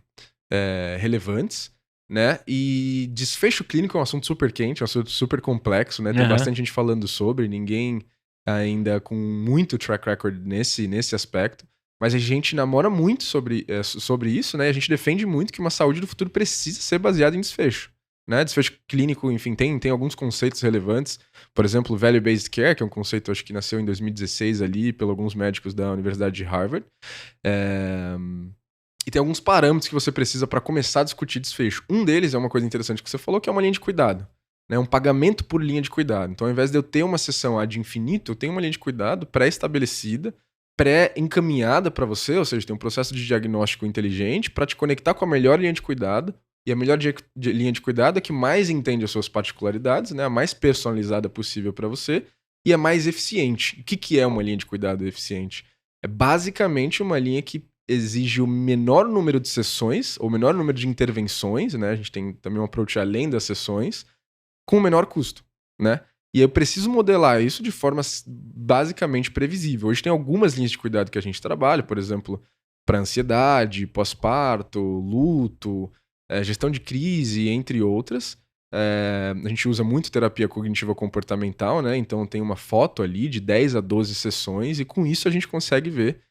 Relevantes, né? E desfecho clínico é um assunto super quente, é um assunto super complexo, né? Tem bastante gente falando sobre, ninguém ainda com muito track record nesse aspecto. Mas a gente namora muito sobre isso, né? E a gente defende muito que uma saúde do futuro precisa ser baseada em desfecho. Né? Desfecho clínico, enfim, tem alguns conceitos relevantes. Por exemplo, Value-Based Care, que é um conceito, acho que nasceu em 2016 ali, por alguns médicos da Universidade de Harvard. E tem alguns parâmetros que você precisa para começar a discutir desfecho. Um deles é uma coisa interessante que você falou, que é uma linha de cuidado. Né? Um pagamento por linha de cuidado. Então, ao invés de eu ter uma sessão ad infinito, eu tenho uma linha de cuidado pré-estabelecida, pré-encaminhada para você, ou seja, tem um processo de diagnóstico inteligente para te conectar com a melhor linha de cuidado. E a melhor linha de cuidado é que mais entende as suas particularidades, né? A mais personalizada possível para você e a mais eficiente. O que é uma linha de cuidado eficiente? É basicamente uma linha que exige o menor número de sessões, ou o menor número de intervenções, né? A gente tem também um approach além das sessões, com o menor custo, né? E eu preciso modelar isso de forma basicamente previsível. Hoje tem algumas linhas de cuidado que a gente trabalha, por exemplo, para ansiedade, pós-parto, luto, gestão de crise, entre outras. A gente usa muito terapia cognitiva comportamental, né? Então tem uma foto ali de 10 a 12 sessões e com isso a gente consegue ver,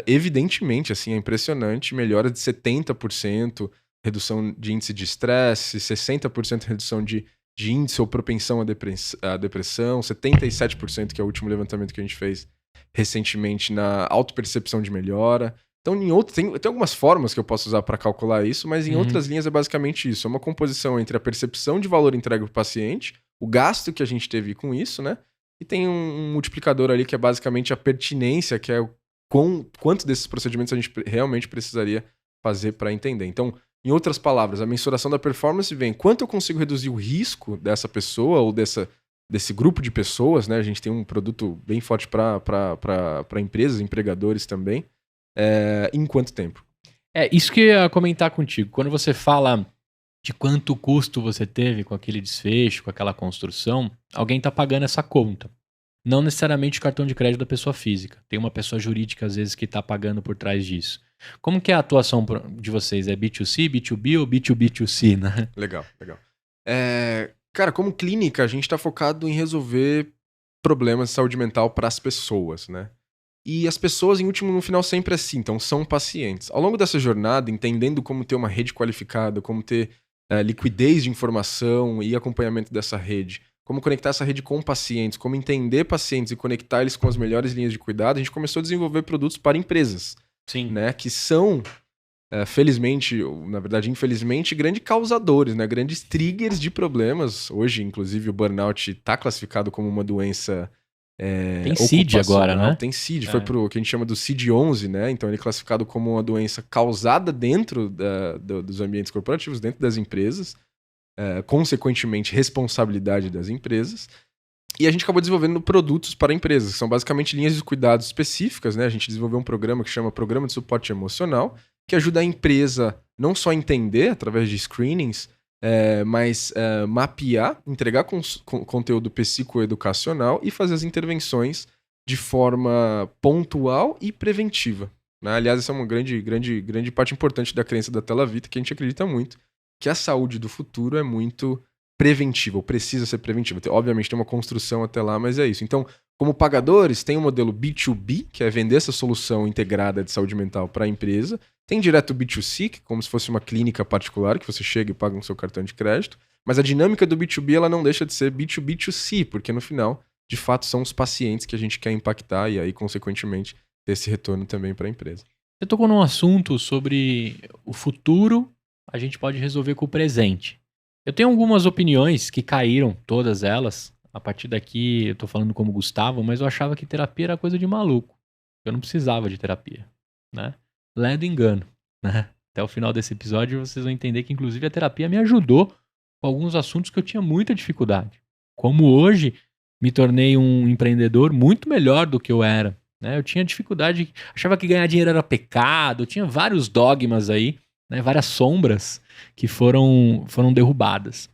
evidentemente, assim, é impressionante, melhora de 70%, redução de índice de estresse, 60% redução de índice ou propensão à depressão, 77%, que é o último levantamento que a gente fez recentemente na autopercepção de melhora. Então, tem algumas formas que eu posso usar para calcular isso, mas em outras linhas é basicamente isso. É uma composição entre a percepção de valor entregue para o paciente, o gasto que a gente teve com isso, né? E tem um multiplicador ali que é basicamente a pertinência, que é quanto desses procedimentos a gente realmente precisaria fazer para entender. Então, em outras palavras, a mensuração da performance vem quanto eu consigo reduzir o risco dessa pessoa ou desse grupo de pessoas, né? A gente tem um produto bem forte para empresas, empregadores também. Em quanto tempo? Isso que eu ia comentar contigo. Quando você fala de quanto custo você teve com aquele desfecho, com aquela construção, alguém está pagando essa conta. Não necessariamente o cartão de crédito da pessoa física. Tem uma pessoa jurídica, às vezes, que está pagando por trás disso. Como que é a atuação de vocês? É B2C, B2B ou B2B2C, né? Legal. Cara, como clínica, a gente está focado em resolver problemas de saúde mental para as pessoas, né? E as pessoas, no final, sempre assim, então são pacientes. Ao longo dessa jornada, entendendo como ter uma rede qualificada, como ter liquidez de informação e acompanhamento dessa rede, como conectar essa rede com pacientes, como entender pacientes e conectar eles com as melhores linhas de cuidado, a gente começou a desenvolver produtos para empresas. Sim. Né, que são, felizmente, ou na verdade, infelizmente, grandes causadores, né, grandes triggers de problemas. Hoje, inclusive, o burnout está classificado como uma doença tem CID agora, né? Tem CID, foi pro que a gente chama do CID-11, né? Então ele é classificado como uma doença causada dentro dos ambientes corporativos, dentro das empresas, consequentemente responsabilidade das empresas. E a gente acabou desenvolvendo produtos para empresas, que são basicamente linhas de cuidados específicas, né? A gente desenvolveu um programa que chama Programa de Suporte Emocional, que ajuda a empresa não só a entender, através de screenings, mas mapear, entregar conteúdo psicoeducacional e fazer as intervenções de forma pontual e preventiva. Né? Aliás, essa é uma grande parte importante da crença da Telavita, que a gente acredita muito, que a saúde do futuro é muito preventiva, ou precisa ser preventiva. Obviamente tem uma construção até lá, mas é isso. Então, como pagadores, tem o modelo B2B, que é vender essa solução integrada de saúde mental para a empresa. Tem direto B2C, que é como se fosse uma clínica particular, que você chega e paga com seu cartão de crédito. Mas a dinâmica do B2B ela não deixa de ser B2B2C, porque no final, de fato, são os pacientes que a gente quer impactar e aí, consequentemente, ter esse retorno também para a empresa. Você tocou num assunto sobre o futuro, a gente pode resolver com o presente. Eu tenho algumas opiniões que caíram, todas elas. A partir daqui, eu tô falando como Gustavo, mas eu achava que terapia era coisa de maluco. Eu não precisava de terapia, né? Ledo engano, né? Até o final desse episódio vocês vão entender que, inclusive, a terapia me ajudou com alguns assuntos que eu tinha muita dificuldade. Como hoje, me tornei um empreendedor muito melhor do que eu era, né? Eu tinha dificuldade, achava que ganhar dinheiro era pecado, eu tinha vários dogmas aí, né? Várias sombras que foram derrubadas.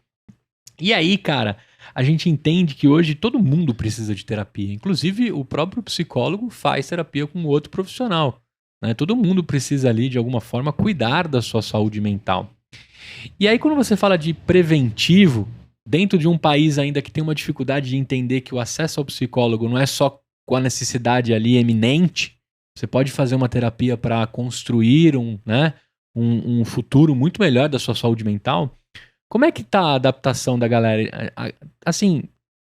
E aí, cara, a gente entende que hoje todo mundo precisa de terapia. Inclusive, o próprio psicólogo faz terapia com outro profissional. Né? Todo mundo precisa ali, de alguma forma, cuidar da sua saúde mental. E aí, quando você fala de preventivo, dentro de um país ainda que tem uma dificuldade de entender que o acesso ao psicólogo não é só com a necessidade ali eminente, você pode fazer uma terapia para construir um futuro muito melhor da sua saúde mental. Como é que tá a adaptação da galera? Assim,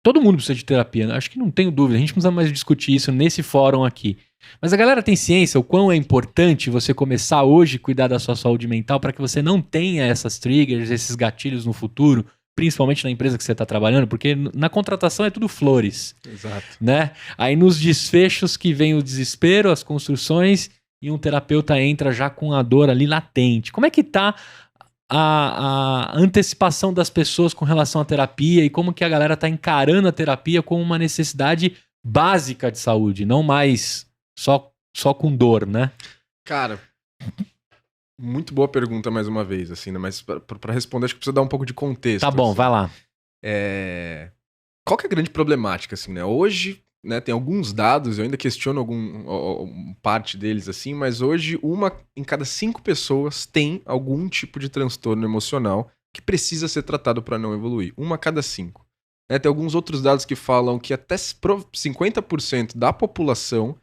todo mundo precisa de terapia, né? Acho que não tenho dúvida, a gente não precisa mais discutir isso nesse fórum aqui. Mas a galera tem ciência o quão é importante você começar hoje a cuidar da sua saúde mental para que você não tenha essas triggers, esses gatilhos no futuro, principalmente na empresa que você está trabalhando, porque na contratação é tudo flores. Exato. Né? Aí nos desfechos que vem o desespero, as construções, e um terapeuta entra já com a dor ali latente. Como é que tá a antecipação das pessoas com relação à terapia e como que a galera tá encarando a terapia como uma necessidade básica de saúde, não mais só com dor, né? Cara, muito boa pergunta mais uma vez, assim, né? Mas pra responder acho que precisa dar um pouco de contexto. Tá bom, assim. vai lá. Qual que é a grande problemática, assim, né? Hoje, né, tem alguns dados, eu ainda questiono parte deles, assim, mas hoje 1 em cada 5 pessoas tem algum tipo de transtorno emocional que precisa ser tratado para não evoluir. 1 a cada 5. Tem alguns outros dados que falam que até 50% da população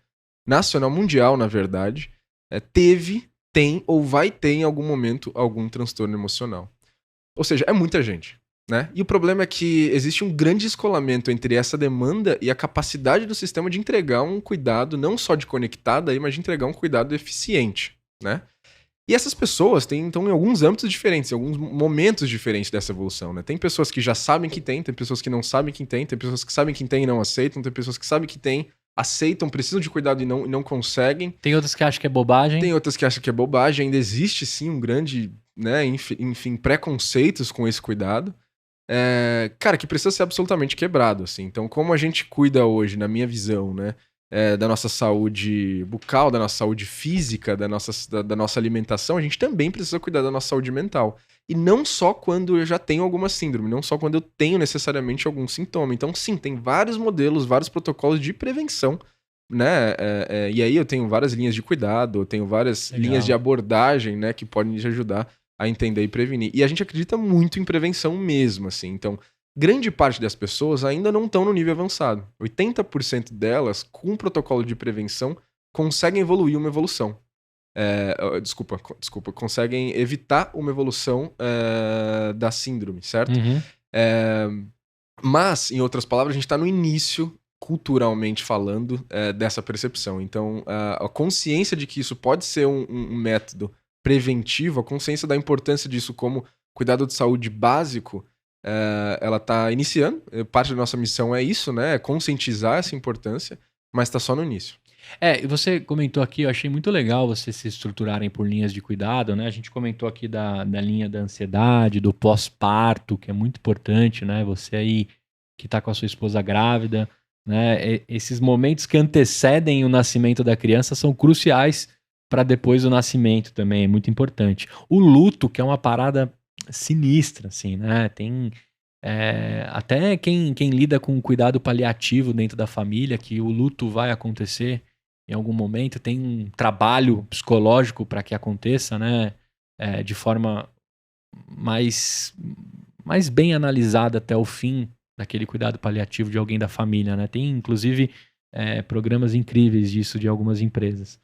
nacional, mundial, na verdade, tem ou vai ter em algum momento algum transtorno emocional. Ou seja, é muita gente. Né? E o problema é que existe um grande descolamento entre essa demanda e a capacidade do sistema de entregar um cuidado, não só de conectada, mas de entregar um cuidado eficiente. Né? E essas pessoas estão em alguns âmbitos diferentes, em alguns momentos diferentes dessa evolução. Né? Tem pessoas que já sabem que tem pessoas que não sabem que tem pessoas que sabem que tem e não aceitam, tem pessoas que sabem que tem, aceitam, precisam de cuidado e não conseguem. Tem outras que acham que é bobagem. Tem outras que acham que é bobagem. Ainda existe, sim, um grande, né, enfim, preconceitos com esse cuidado. Cara, que precisa ser absolutamente quebrado, assim. Então, como a gente cuida hoje, na minha visão, né, da nossa saúde bucal, da nossa saúde física, da nossa alimentação, a gente também precisa cuidar da nossa saúde mental. E não só quando eu já tenho alguma síndrome, não só quando eu tenho necessariamente algum sintoma. Então, sim, tem vários modelos, vários protocolos de prevenção, né? E aí eu tenho várias linhas de cuidado, eu tenho várias linhas de abordagem, né, que podem te ajudar a entender e prevenir. E a gente acredita muito em prevenção mesmo, assim. Então, grande parte das pessoas ainda não estão no nível avançado. 80% delas, com um protocolo de prevenção, conseguem evoluir uma evolução. Desculpa, conseguem evitar uma evolução da síndrome, certo? Mas, em outras palavras, a gente está no início, culturalmente falando, dessa percepção. Então, a consciência de que isso pode ser um método preventivo, a consciência da importância disso como cuidado de saúde básico, ela está iniciando. Parte da nossa missão é isso, né? É conscientizar essa importância, mas está só no início. E você comentou aqui, eu achei muito legal vocês se estruturarem por linhas de cuidado, né? A gente comentou aqui da linha da ansiedade, do pós-parto, que é muito importante, né? Você aí que está com a sua esposa grávida, né? Esses momentos que antecedem o nascimento da criança são cruciais para depois do nascimento também, é muito importante. O luto, que é uma parada sinistra, assim, né? Tem até quem lida com cuidado paliativo dentro da família, que o luto vai acontecer em algum momento, tem um trabalho psicológico para que aconteça, né? De forma mais bem analisada até o fim daquele cuidado paliativo de alguém da família, né? Tem, inclusive, programas incríveis disso de algumas empresas.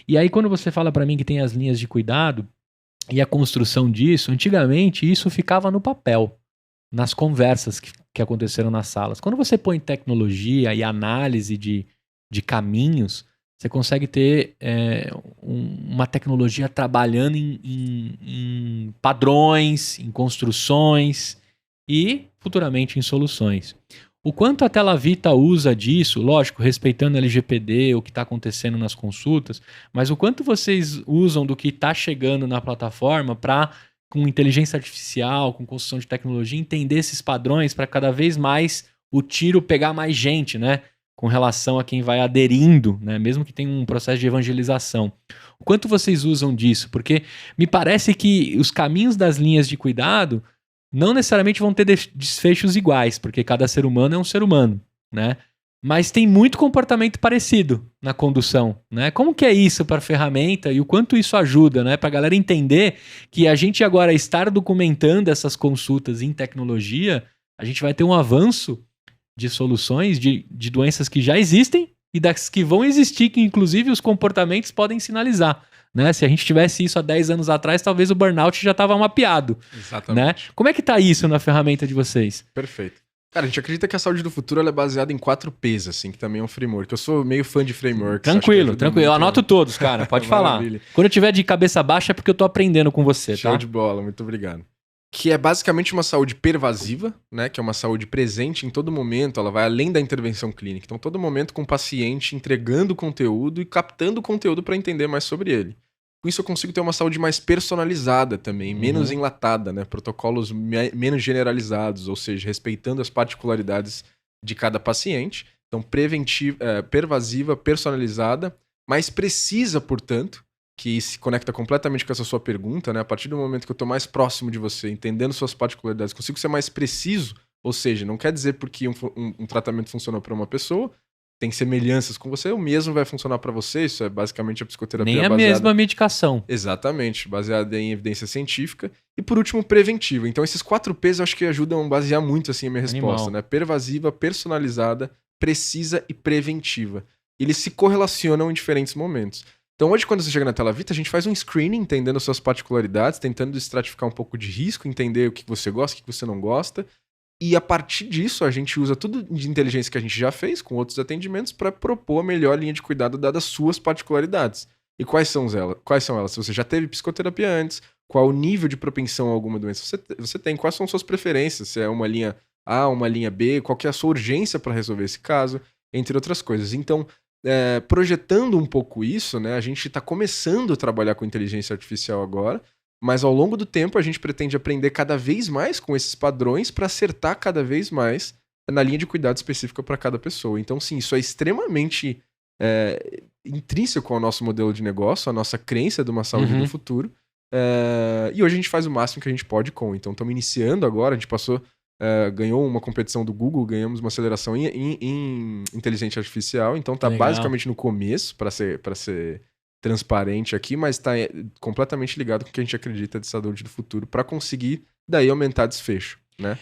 E aí, quando você fala para mim que tem as linhas de cuidado e a construção disso, antigamente isso ficava no papel, nas conversas que aconteceram nas salas. Quando você põe tecnologia e análise de caminhos, você consegue ter uma tecnologia trabalhando em padrões, em construções e futuramente em soluções. O quanto a Telavita usa disso, lógico, respeitando o LGPD, o que está acontecendo nas consultas, mas o quanto vocês usam do que está chegando na plataforma para, com inteligência artificial, com construção de tecnologia, entender esses padrões para cada vez mais o tiro pegar mais gente, né? Com relação a quem vai aderindo, né? Mesmo que tenha um processo de evangelização. O quanto vocês usam disso? Porque me parece que os caminhos das linhas de cuidado não necessariamente vão ter desfechos iguais, porque cada ser humano é um ser humano, né? Mas tem muito comportamento parecido na condução, né? Como que é isso para a ferramenta e o quanto isso ajuda, né? Para a galera entender que a gente agora estar documentando essas consultas em tecnologia, a gente vai ter um avanço de soluções de doenças que já existem e das que vão existir, que inclusive os comportamentos podem sinalizar. Né? Se a gente tivesse isso há 10 anos atrás, talvez o burnout já estava mapeado. Exatamente. Né? Como é que está isso na ferramenta de vocês? Perfeito. Cara, a gente acredita que a saúde do futuro ela é baseada em 4 P's, assim, que também é um framework. Eu sou meio fã de frameworks. Tranquilo. Eu anoto todos, cara. Pode falar. Quando eu tiver de cabeça baixa é porque eu tô aprendendo com você, Show de bola, muito obrigado. Que é basicamente uma saúde pervasiva, né? Que é uma saúde presente em todo momento, ela vai além da intervenção clínica. Então, todo momento com o paciente entregando conteúdo e captando conteúdo para entender mais sobre ele. Com isso eu consigo ter uma saúde mais personalizada também, menos enlatada, né? Protocolos menos generalizados, ou seja, respeitando as particularidades de cada paciente. Então, pervasiva, personalizada, mais precisa, portanto, que se conecta completamente com essa sua pergunta, né? A partir do momento que eu estou mais próximo de você, entendendo suas particularidades, consigo ser mais preciso, ou seja, não quer dizer porque um tratamento funcionou para uma pessoa, tem semelhanças com você, o mesmo vai funcionar para você. Isso é basicamente a psicoterapia baseada... Nem a mesma medicação. Exatamente, baseada em evidência científica. E por último, preventivo. Então esses 4 P's eu acho que ajudam a basear muito assim a minha resposta, né? Pervasiva, personalizada, precisa e preventiva. Eles se correlacionam em diferentes momentos. Então hoje, quando você chega na Telavita, a gente faz um screening, entendendo suas particularidades, tentando estratificar um pouco de risco, entender o que você gosta, o que você não gosta. E a partir disso, a gente usa tudo de inteligência que a gente já fez com outros atendimentos para propor a melhor linha de cuidado dadas suas particularidades. E quais são elas? Se você já teve psicoterapia antes, qual o nível de propensão a alguma doença você tem, quais são suas preferências, se é uma linha A, uma linha B, qual que é a sua urgência para resolver esse caso, entre outras coisas. Então, projetando um pouco isso, né, a gente está começando a trabalhar com inteligência artificial agora, mas ao longo do tempo a gente pretende aprender cada vez mais com esses padrões para acertar cada vez mais na linha de cuidado específica para cada pessoa. Então, sim, isso é extremamente intrínseco ao nosso modelo de negócio, à nossa crença de uma saúde do futuro. E hoje a gente faz o máximo que a gente pode com. Então, estamos iniciando agora, a gente ganhou uma competição do Google, ganhamos uma aceleração em inteligência artificial, então está basicamente no começo, para ser transparente aqui, mas está completamente ligado com o que a gente acredita de saúde do futuro para conseguir daí aumentar desfecho. né?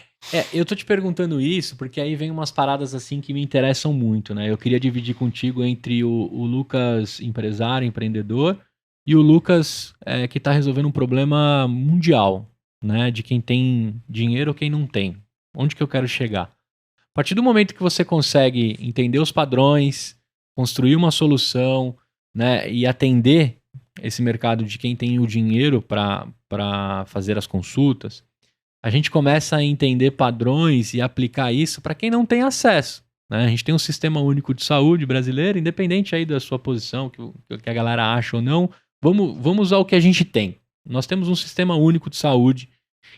Eu tô te perguntando isso porque aí vem umas paradas assim que me interessam muito, né? Eu queria dividir contigo entre o Lucas empresário, empreendedor, e o Lucas que tá resolvendo um problema mundial, né? De quem tem dinheiro ou quem não tem. Onde que eu quero chegar? A partir do momento que você consegue entender os padrões, construir uma solução, né, e atender esse mercado de quem tem o dinheiro para fazer as consultas, a gente começa a entender padrões e aplicar isso para quem não tem acesso. Né? A gente tem um sistema único de saúde brasileiro, independente aí da sua posição, que a galera acha ou não, vamos usar o que a gente tem. Nós temos um sistema único de saúde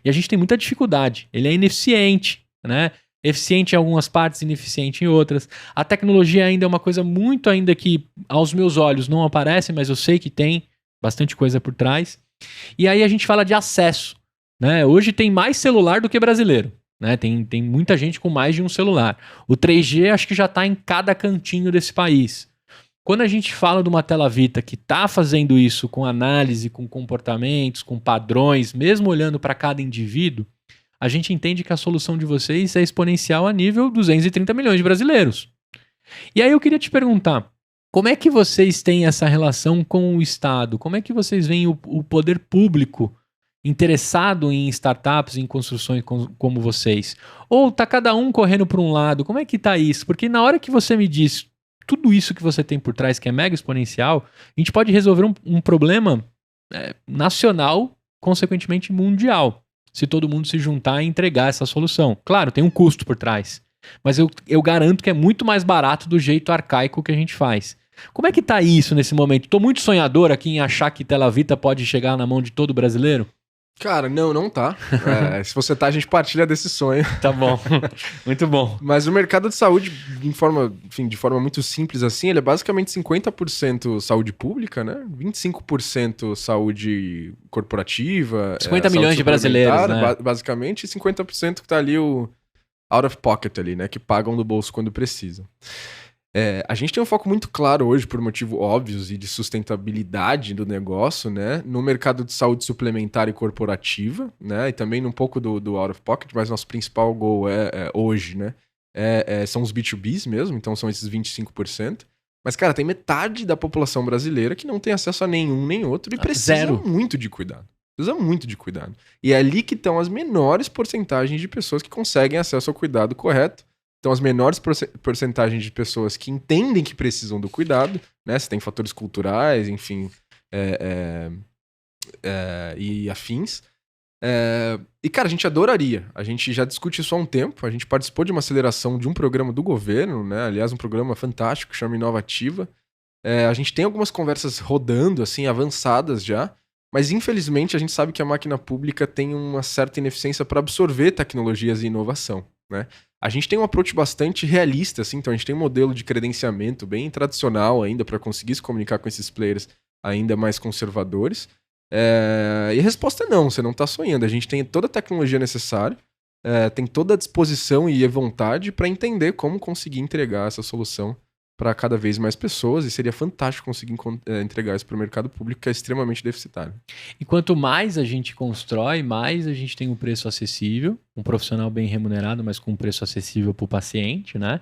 e a gente tem muita dificuldade. Ele é ineficiente, né? Eficiente em algumas partes, ineficiente em outras. A tecnologia ainda é uma coisa muito ainda que aos meus olhos não aparece, mas eu sei que tem bastante coisa por trás. E aí a gente fala de acesso. Né? Hoje tem mais celular do que brasileiro. Né? Tem muita gente com mais de um celular. O 3G acho que já está em cada cantinho desse país. Quando a gente fala de uma tela Vita que está fazendo isso com análise, com comportamentos, com padrões, mesmo olhando para cada indivíduo, a gente entende que a solução de vocês é exponencial a nível 230 milhões de brasileiros. E aí eu queria te perguntar, como é que vocês têm essa relação com o Estado? Como é que vocês veem o poder público interessado em startups, em construções como vocês? Ou tá cada um correndo para um lado? Como é que tá isso? Porque na hora que você me diz tudo isso que você tem por trás, que é mega exponencial, a gente pode resolver um problema nacional, consequentemente mundial. Se todo mundo se juntar e entregar essa solução. Claro, tem um custo por trás, mas eu garanto que é muito mais barato do jeito arcaico que a gente faz. Como é que tá isso nesse momento? Tô muito sonhador aqui em achar que Tela Vita pode chegar na mão de todo brasileiro? Cara, não tá. Se você tá, a gente partilha desse sonho. Tá bom, muito bom. Mas o mercado de saúde, de forma muito simples assim, ele é basicamente 50% saúde pública, né? 25% saúde corporativa. 50 milhões de brasileiros, né? Basicamente, e 50% que tá ali o out of pocket ali, né? Que pagam do bolso quando precisam. A gente tem um foco muito claro hoje, por motivos óbvios e de sustentabilidade do negócio, né? No mercado de saúde suplementar e corporativa, né? E também um pouco do out of pocket, mas nosso principal goal hoje, né? São os B2Bs mesmo, então são esses 25%. Mas, cara, tem metade da população brasileira que não tem acesso a nenhum nem outro e precisa muito de cuidado. Precisa muito de cuidado. E é ali que estão as menores porcentagens de pessoas que conseguem acesso ao cuidado correto. Então, as menores porcentagens de pessoas que entendem que precisam do cuidado, né? Se tem fatores culturais, enfim, e afins. E, cara, a gente adoraria. A gente já discute isso há um tempo. A gente participou de uma aceleração de um programa do governo, né? Aliás, um programa fantástico que chama Inovativa. A gente tem algumas conversas rodando, assim, avançadas já. Mas, infelizmente, a gente sabe que a máquina pública tem uma certa ineficiência para absorver tecnologias e inovação, né? A gente tem um approach bastante realista, assim, então a gente tem um modelo de credenciamento bem tradicional ainda para conseguir se comunicar com esses players ainda mais conservadores. E a resposta é não, você não está sonhando. A gente tem toda a tecnologia necessária, tem toda a disposição e a vontade para entender como conseguir entregar essa solução para cada vez mais pessoas, e seria fantástico conseguir entregar isso para o mercado público, que é extremamente deficitário. E quanto mais a gente constrói, mais a gente tem um preço acessível, um profissional bem remunerado, mas com um preço acessível para o paciente, né?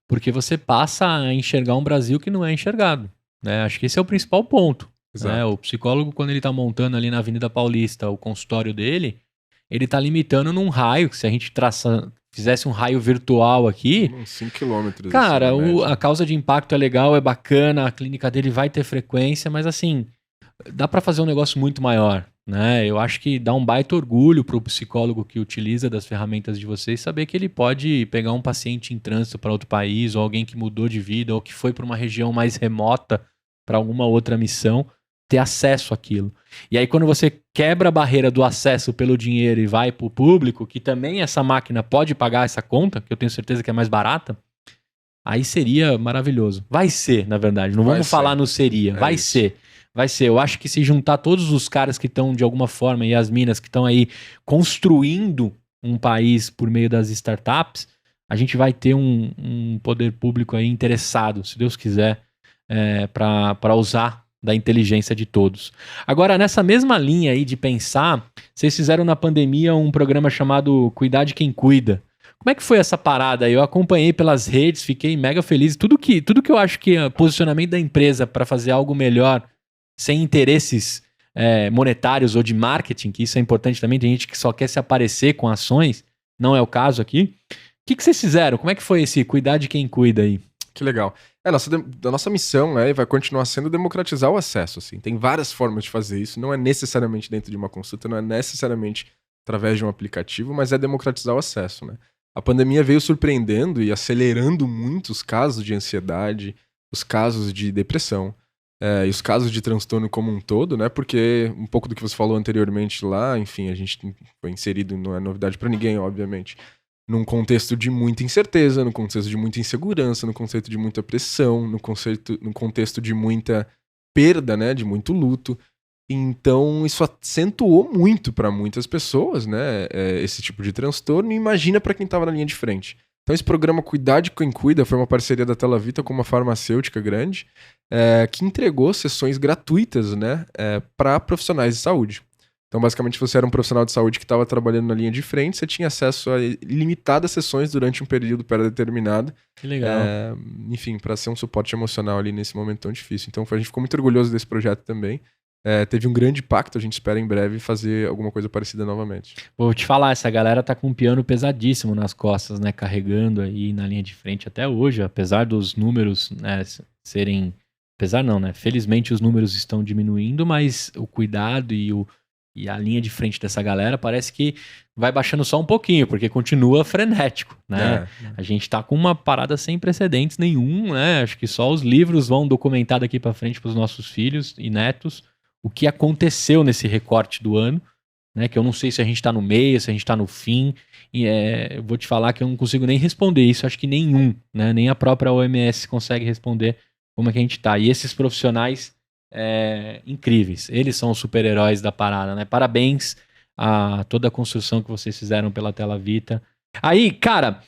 Porque você passa a enxergar um Brasil que não é enxergado, né? Acho que esse é o principal ponto. Né? O psicólogo, quando ele está montando ali na Avenida Paulista o consultório dele, ele está limitando num raio, que se a gente fizesse um raio virtual aqui... 5 quilômetros. Cara, a causa de impacto é legal, é bacana, a clínica dele vai ter frequência, mas assim, dá para fazer um negócio muito maior, né? Eu acho que dá um baita orgulho pro psicólogo que utiliza das ferramentas de vocês saber que ele pode pegar um paciente em trânsito para outro país, ou alguém que mudou de vida, ou que foi para uma região mais remota para alguma outra missão, ter acesso àquilo. E aí quando você quebra a barreira do acesso pelo dinheiro e vai pro público, que também essa máquina pode pagar essa conta, que eu tenho certeza que é mais barata, aí seria maravilhoso. Vai ser, na verdade. Não vamos falar no seria. Vai ser. Vai ser. Eu acho que se juntar todos os caras que estão, de alguma forma, e as minas que estão aí construindo um país por meio das startups, a gente vai ter um poder público aí interessado, se Deus quiser, para usar da inteligência de todos. Agora, nessa mesma linha aí de pensar, vocês fizeram na pandemia um programa chamado Cuidar de Quem Cuida. Como é que foi essa parada? Eu acompanhei pelas redes, fiquei mega feliz. Tudo que eu acho que é posicionamento da empresa para fazer algo melhor, sem interesses monetários ou de marketing, que isso é importante também, tem gente que só quer se aparecer com ações, não é o caso aqui. O que vocês fizeram? Como é que foi esse Cuidar de Quem Cuida aí? Que legal. A nossa missão, né, vai continuar sendo democratizar o acesso, assim. Tem várias formas de fazer isso, não é necessariamente dentro de uma consulta, não é necessariamente através de um aplicativo, mas é democratizar o acesso, né? A pandemia veio surpreendendo e acelerando muito os casos de ansiedade, os casos de depressão, e os casos de transtorno como um todo, né? Porque um pouco do que você falou anteriormente lá, enfim, a gente foi inserido, não é novidade para ninguém, obviamente, num contexto de muita incerteza, no contexto de muita insegurança, no contexto de muita pressão, no contexto de muita perda, né, de muito luto. Então, isso acentuou muito para muitas pessoas, né, esse tipo de transtorno, e imagina para quem estava na linha de frente. Então, esse programa Cuidar de Quem Cuida foi uma parceria da Telavita com uma farmacêutica grande, que entregou sessões gratuitas, né, para profissionais de saúde. Então, basicamente, você era um profissional de saúde que estava trabalhando na linha de frente, você tinha acesso a limitadas sessões durante um período pré-determinado. Que legal. Enfim, para ser um suporte emocional ali nesse momento tão difícil. Então, a gente ficou muito orgulhoso desse projeto também. Teve um grande impacto, a gente espera em breve fazer alguma coisa parecida novamente. Vou te falar, essa galera tá com um piano pesadíssimo nas costas, né, carregando aí na linha de frente até hoje, apesar dos números, né, serem... Apesar não, né, felizmente os números estão diminuindo, mas o cuidado e a linha de frente dessa galera parece que vai baixando só um pouquinho, porque continua frenético, né? A gente tá com uma parada sem precedentes nenhum, né? Acho que só os livros vão documentar daqui para frente para os nossos filhos e netos o que aconteceu nesse recorte do ano, né? Que eu não sei se a gente tá no meio, se a gente tá no fim. E eu vou te falar que eu não consigo nem responder isso, acho que nenhum, né? Nem a própria OMS consegue responder como é que a gente tá. E esses profissionais incríveis. Eles são os super-heróis da parada, né? Parabéns a toda a construção que vocês fizeram pela Telavita. Aí, cara,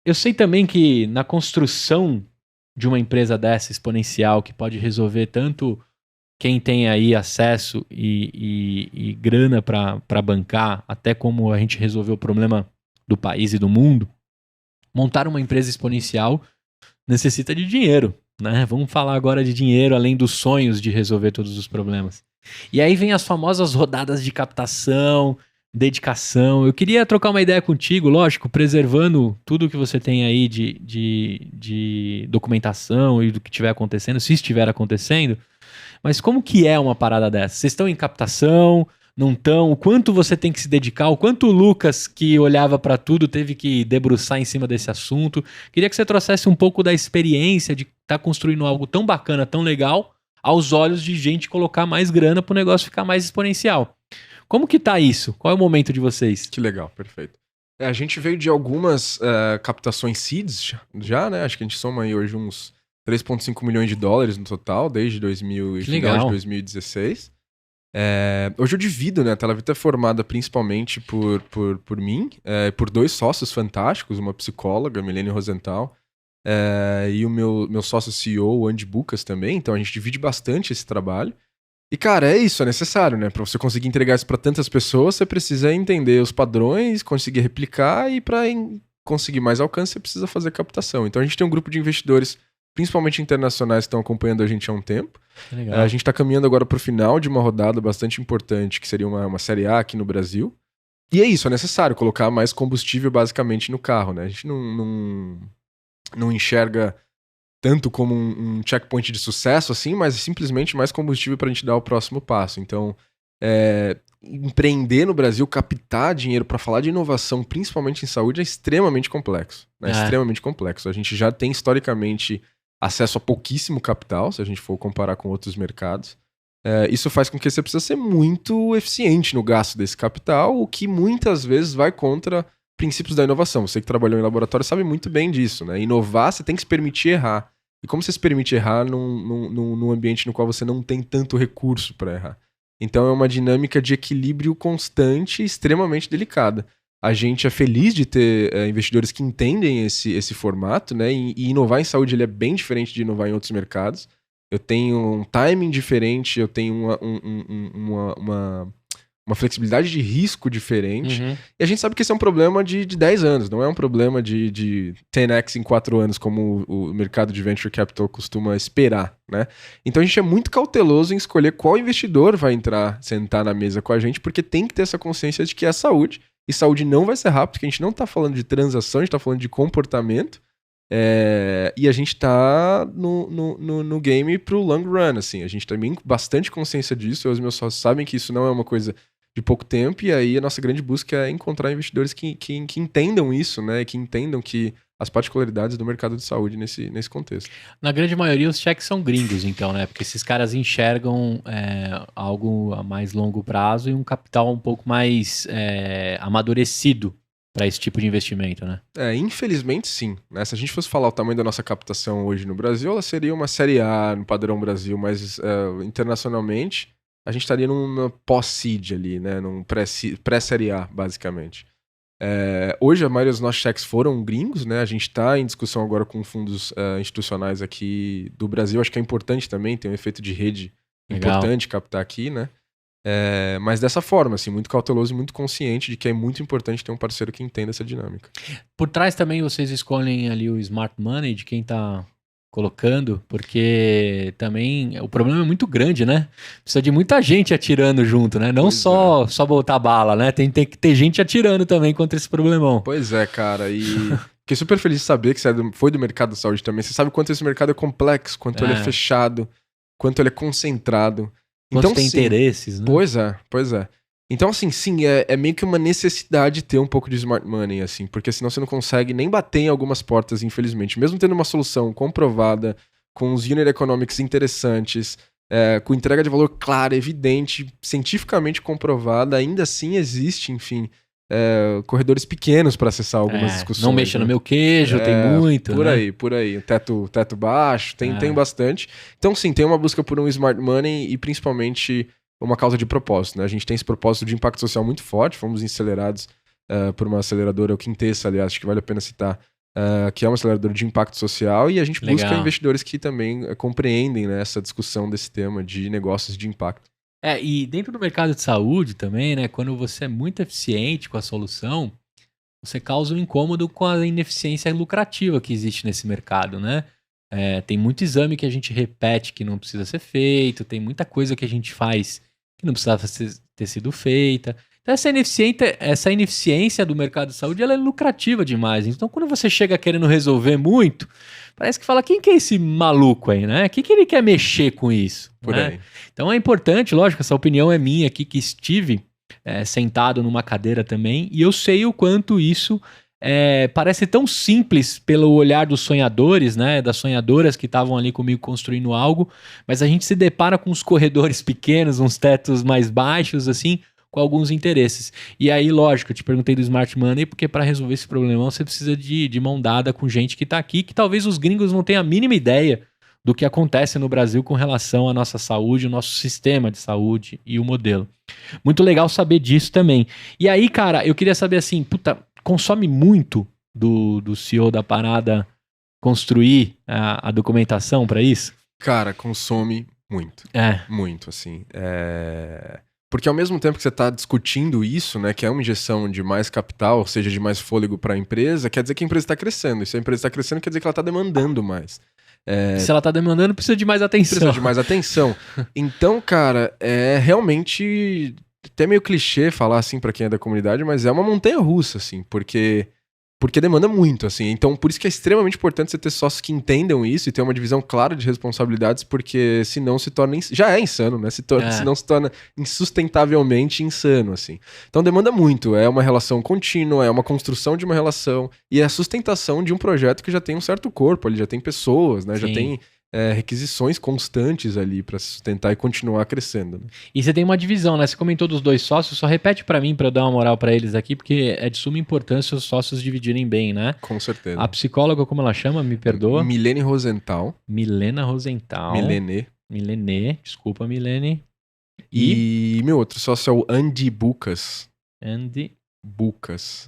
eu sei também que na construção de uma empresa dessa exponencial, que pode resolver tanto quem tem aí acesso e grana para bancar, até como a gente resolveu o problema do país e do mundo, montar uma empresa exponencial necessita de dinheiro, né? Vamos falar agora de dinheiro, além dos sonhos de resolver todos os problemas. E aí vem as famosas rodadas de captação, dedicação. Eu queria trocar uma ideia contigo, lógico, preservando tudo que você tem aí de documentação e do que estiver acontecendo, se estiver acontecendo. Mas como que é uma parada dessa? Vocês estão em captação? Não estão? O quanto você tem que se dedicar? O quanto o Lucas, que olhava para tudo, teve que debruçar em cima desse assunto? Queria que você trouxesse um pouco da experiência de estar construindo algo tão bacana, tão legal, aos olhos de gente colocar mais grana para o negócio ficar mais exponencial. Como que tá isso? Qual é o momento de vocês? Que legal, perfeito. A gente veio de algumas captações seeds já, né? Acho que a gente soma aí hoje uns 3,5 milhões de dólares no total, desde 2016. Hoje eu divido, né? A Telavita é formada principalmente por mim, por dois sócios fantásticos, uma psicóloga, Milene Rosenthal, e o meu sócio CEO, o Andy Bucas também. Então a gente divide bastante esse trabalho. E, cara, é isso, é necessário, né? Pra você conseguir entregar isso pra tantas pessoas, você precisa entender os padrões, conseguir replicar, e pra conseguir mais alcance, você precisa fazer captação. Então a gente tem um grupo de investidores, principalmente internacionais, que estão acompanhando a gente há um tempo. Legal. A gente está caminhando agora para o final de uma rodada bastante importante, que seria uma Série A aqui no Brasil. E é isso, é necessário colocar mais combustível basicamente no carro, né? A gente não enxerga tanto como um checkpoint de sucesso, assim, mas simplesmente mais combustível para a gente dar o próximo passo. Então, empreender no Brasil, captar dinheiro para falar de inovação, principalmente em saúde, é extremamente complexo. Né? Extremamente complexo. A gente já tem historicamente acesso a pouquíssimo capital, se a gente for comparar com outros mercados. Isso faz com que você precisa ser muito eficiente no gasto desse capital, o que muitas vezes vai contra princípios da inovação. Você que trabalhou em laboratório sabe muito bem disso, né? Inovar, você tem que se permitir errar. E como você se permite errar num ambiente no qual você não tem tanto recurso para errar? Então é uma dinâmica de equilíbrio constante e extremamente delicada. A gente é feliz de ter investidores que entendem esse formato, né? E inovar em saúde ele é bem diferente de inovar em outros mercados. eu tenho um timing diferente, eu tenho uma flexibilidade de risco diferente. E a gente sabe que esse é um problema de 10 anos, não é um problema de 10x em 4 anos, como o mercado de venture capital costuma esperar, né? Então a gente é muito cauteloso em escolher qual investidor vai sentar na mesa com a gente, porque tem que ter essa consciência de que é saúde, e saúde não vai ser rápido, porque a gente não tá falando de transação, a gente tá falando de comportamento. E a gente tá no game pro long run, assim. A gente tem bastante consciência disso, os meus sócios sabem que isso não é uma coisa de pouco tempo, e aí a nossa grande busca é encontrar investidores que entendam isso, né? Que entendam que as particularidades do mercado de saúde nesse contexto. Na grande maioria, os cheques são gringos, então, né? Porque esses caras enxergam algo a mais longo prazo e um capital um pouco mais amadurecido para esse tipo de investimento, né? Infelizmente sim. Né? Se a gente fosse falar o tamanho da nossa captação hoje no Brasil, ela seria uma série A no padrão Brasil, mas internacionalmente a gente estaria numa pós-seed ali, né? Num pré-série A, basicamente. Hoje a maioria dos nossos cheques foram gringos, né? A gente está em discussão agora com fundos institucionais aqui do Brasil. Acho que é importante também, tem um efeito de rede importante captar aqui, né? Mas dessa forma, assim, muito cauteloso e muito consciente de que é muito importante ter um parceiro que entenda essa dinâmica. Por trás também vocês escolhem ali o smart money de quem está colocando, porque também o problema é muito grande, né? Precisa de muita gente atirando junto, né? Não só botar bala, né? Tem que ter gente atirando também contra esse problemão. Pois é, cara, e fiquei super feliz de saber que você foi do mercado da saúde também. Você sabe quanto esse mercado é complexo, quanto ele é fechado, quanto ele é concentrado. Então, tem interesses, né? Pois é. Então, assim, sim, é meio que uma necessidade ter um pouco de smart money, assim, porque senão você não consegue nem bater em algumas portas, infelizmente. Mesmo tendo uma solução comprovada, com os unit economics interessantes, com entrega de valor clara, evidente, cientificamente comprovada, ainda assim existe, enfim, corredores pequenos para acessar algumas discussões. Não mexa no meu queijo, tem muito, Por aí. Teto baixo, tem bastante. Então, sim, tem uma busca por um smart money e principalmente uma causa de propósito, né? A gente tem esse propósito de impacto social muito forte, fomos acelerados por uma aceleradora, o Quintessa, aliás, acho que vale a pena citar, que é uma aceleradora de impacto social, e a gente busca investidores que também compreendem, né, essa discussão desse tema de negócios de impacto. E dentro do mercado de saúde também, né, quando você é muito eficiente com a solução, você causa um incômodo com a ineficiência lucrativa que existe nesse mercado, né? Tem muito exame que a gente repete que não precisa ser feito, tem muita coisa que a gente faz que não precisava ter sido feita. Então essa ineficiência do mercado de saúde, ela é lucrativa demais. Então quando você chega querendo resolver muito, parece que fala, quem que é esse maluco aí, né? O que ele quer mexer com isso? Por aí. Então é importante, lógico, essa opinião é minha aqui, que estive sentado numa cadeira também, e eu sei o quanto isso parece tão simples pelo olhar dos sonhadores, né, das sonhadoras que estavam ali comigo construindo algo, mas a gente se depara com uns corredores pequenos, uns tetos mais baixos, assim, com alguns interesses. E aí, lógico, eu te perguntei do Smart Money, porque para resolver esse problemão você precisa de mão dada com gente que está aqui, que talvez os gringos não tenham a mínima ideia do que acontece no Brasil com relação à nossa saúde, o nosso sistema de saúde e o modelo. Muito legal saber disso também. E aí, cara, eu queria saber assim, consome muito do CEO da parada construir a documentação para isso? Cara, consome muito. Muito, assim. Porque ao mesmo tempo que você está discutindo isso, né, que é uma injeção de mais capital, ou seja, de mais fôlego para a empresa, quer dizer que a empresa está crescendo. E se a empresa está crescendo, quer dizer que ela está demandando mais. Se ela está demandando, precisa de mais atenção. Precisa de mais atenção. Então, cara, é realmente até meio clichê falar assim pra quem é da comunidade, mas é uma montanha russa, assim, porque demanda muito, assim. Então, por isso que é extremamente importante você ter sócios que entendam isso e ter uma divisão clara de responsabilidades, porque senão se torna... Já é insano, né? Senão se torna insustentavelmente insano, assim. Então, demanda muito. É uma relação contínua, é uma construção de uma relação e é a sustentação de um projeto que já tem um certo corpo ali, já tem pessoas, né? Sim. Já tem requisições constantes ali para se sustentar e continuar crescendo. Né? E você tem uma divisão, né? Você comentou dos 2 sócios, só repete para mim para eu dar uma moral para eles aqui, porque é de suma importância os sócios dividirem bem, né? Com certeza. A psicóloga, como ela chama? Me perdoa. Milene Rosenthal. Milena Rosenthal. Milene, desculpa, Milene. E meu outro sócio é o Andy Bucas. Andy Bucas.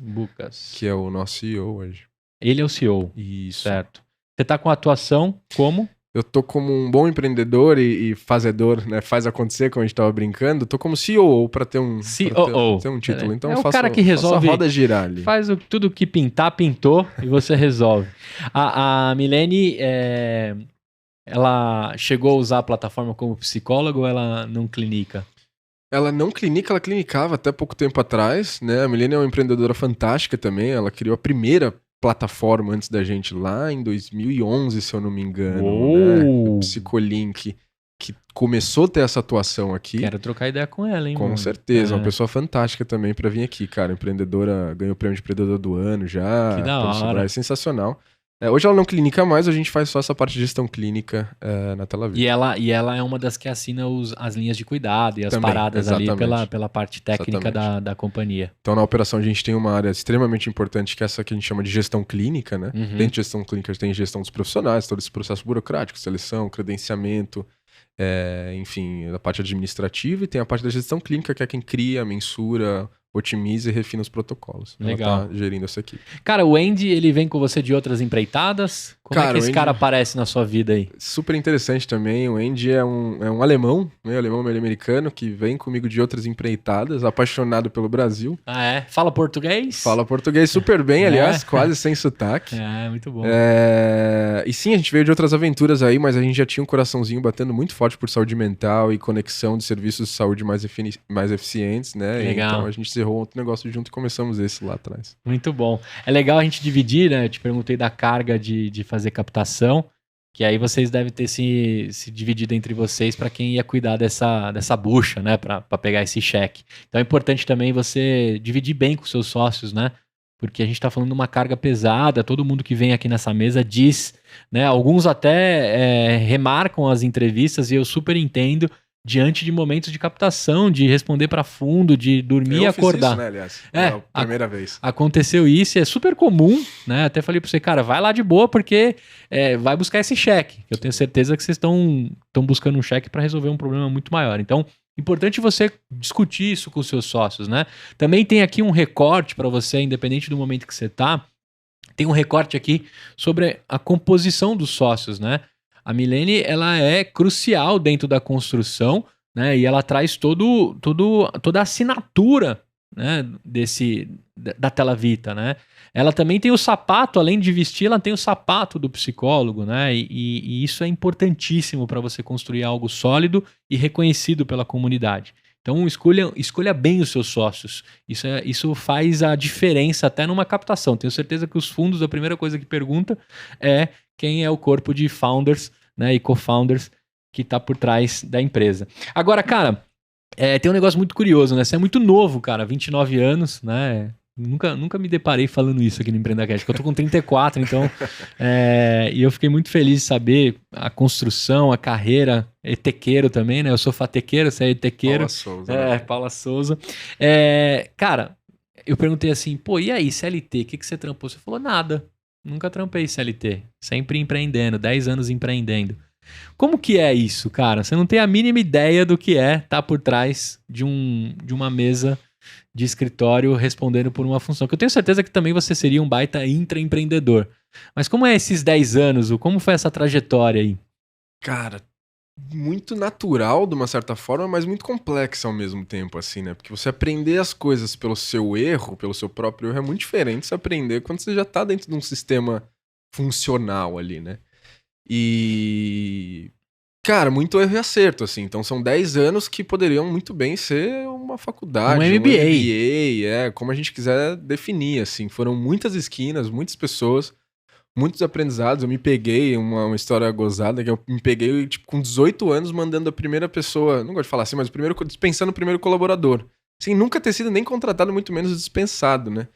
Que é o nosso CEO hoje. Ele é o CEO. Isso. Certo. Você tá com atuação como? eu tô como um bom empreendedor e fazedor, né? Faz acontecer, como a gente tava brincando. Tô como CEO pra ter um, COO. ter um título. Então o cara que resolve. Faço a roda girar ali. Faz tudo que pintar, pintou e você resolve. A Milene, ela chegou a usar a plataforma como psicóloga ou ela não clinica? Ela não clinica, ela clinicava até pouco tempo atrás, né? A Milene é uma empreendedora fantástica também. Ela criou a primeira plataforma antes da gente lá em 2011, se eu não me engano, né? O Psicolink, que começou a ter essa atuação aqui. Quero trocar ideia com ela, hein, Com certeza, uma pessoa fantástica também pra vir aqui, cara. Empreendedora, ganhou o prêmio de empreendedor do ano já. Que da hora. É sensacional. Hoje ela não clinica mais, a gente faz só essa parte de gestão clínica na Telavita. E ela é uma das que assina as linhas de cuidado e as também, paradas exatamente. ali pela parte técnica da companhia. Então na operação a gente tem uma área extremamente importante que é essa que a gente chama de gestão clínica, né? Uhum. Dentro de gestão clínica a gente tem gestão dos profissionais, todo esse processo burocrático, seleção, credenciamento, enfim, a parte administrativa, e tem a parte da gestão clínica que é quem cria, mensura, otimiza e refina os protocolos. Legal. Ela tá gerindo essa equipe. Cara, o Andy, ele vem com você de outras empreitadas? Como é que esse cara aparece na sua vida aí? Super interessante também. O Andy é um alemão, meio alemão, meio americano, que vem comigo de outras empreitadas, apaixonado pelo Brasil. Ah, é? Fala português? Fala português super bem, aliás, quase sem sotaque. Muito bom. E sim, a gente veio de outras aventuras aí, mas a gente já tinha um coraçãozinho batendo muito forte por saúde mental e conexão de serviços de saúde mais eficientes, né? Legal. Então a gente encerrou outro negócio junto e começamos esse lá atrás. Muito bom. É legal a gente dividir, né? Eu te perguntei da carga de fazer captação, que aí vocês devem ter se dividido entre vocês para quem ia cuidar dessa bucha, né? Para pegar esse cheque. Então é importante também você dividir bem com seus sócios, né? Porque a gente está falando de uma carga pesada, todo mundo que vem aqui nessa mesa diz, né? Alguns até remarcam as entrevistas e eu super entendo, diante de momentos de captação, de responder para fundo, de dormir e acordar. Isso, né, aliás? É a primeira vez. Aconteceu isso, é super comum, né? Até falei para você, cara, vai lá de boa porque vai buscar esse cheque. Eu tenho certeza que vocês estão buscando um cheque para resolver um problema muito maior. Então, importante você discutir isso com os seus sócios, né? Também tem aqui um recorte para você, independente do momento que você tá, tem um recorte aqui sobre a composição dos sócios, né? A Milene, ela é crucial dentro da construção, né? E ela traz toda a assinatura, né? Da Telavita, né? Ela também tem o sapato, além de vestir, ela tem o sapato do psicólogo, né? E isso é importantíssimo para você construir algo sólido e reconhecido pela comunidade. Então escolha bem os seus sócios. Isso faz a diferença até numa captação. Tenho certeza que os fundos, a primeira coisa que pergunta é quem é o corpo de founders, né, e co-founders que está por trás da empresa. Agora, cara, tem um negócio muito curioso, né? Você é muito novo, cara, 29 anos, né? Nunca me deparei falando isso aqui no EmpreendaCast, porque eu tô com 34, então... e eu fiquei muito feliz de saber a construção, a carreira, etequeiro também, né? Eu sou fatequeiro, você é etequeiro. Paula Souza. Paula Souza. Cara, eu perguntei assim, pô, e aí, CLT, o que você trampou? Você falou, nada. Nunca trampei CLT. Sempre empreendendo, 10 anos empreendendo. Como que é isso, cara? Você não tem a mínima ideia do que é estar por trás de uma mesa de escritório respondendo por uma função. Que eu tenho certeza que também você seria um baita intraempreendedor. Mas como é esses 10 anos? Como foi essa trajetória aí? Cara, muito natural de uma certa forma, mas muito complexa ao mesmo tempo, assim, né? Porque você aprender as coisas pelo seu erro, pelo seu próprio erro, é muito diferente de você aprender quando você já tá dentro de um sistema funcional ali, né? E... Cara, muito erro e acerto, assim. Então são 10 anos que poderiam muito bem ser uma faculdade, um MBA, como a gente quiser definir, assim. Foram muitas esquinas, muitas pessoas, muitos aprendizados. Eu me peguei, uma história gozada, que eu me peguei tipo, com 18 anos mandando a primeira pessoa, não gosto de falar assim, mas dispensando o primeiro colaborador. Sem nunca ter sido nem contratado, muito menos dispensado, né?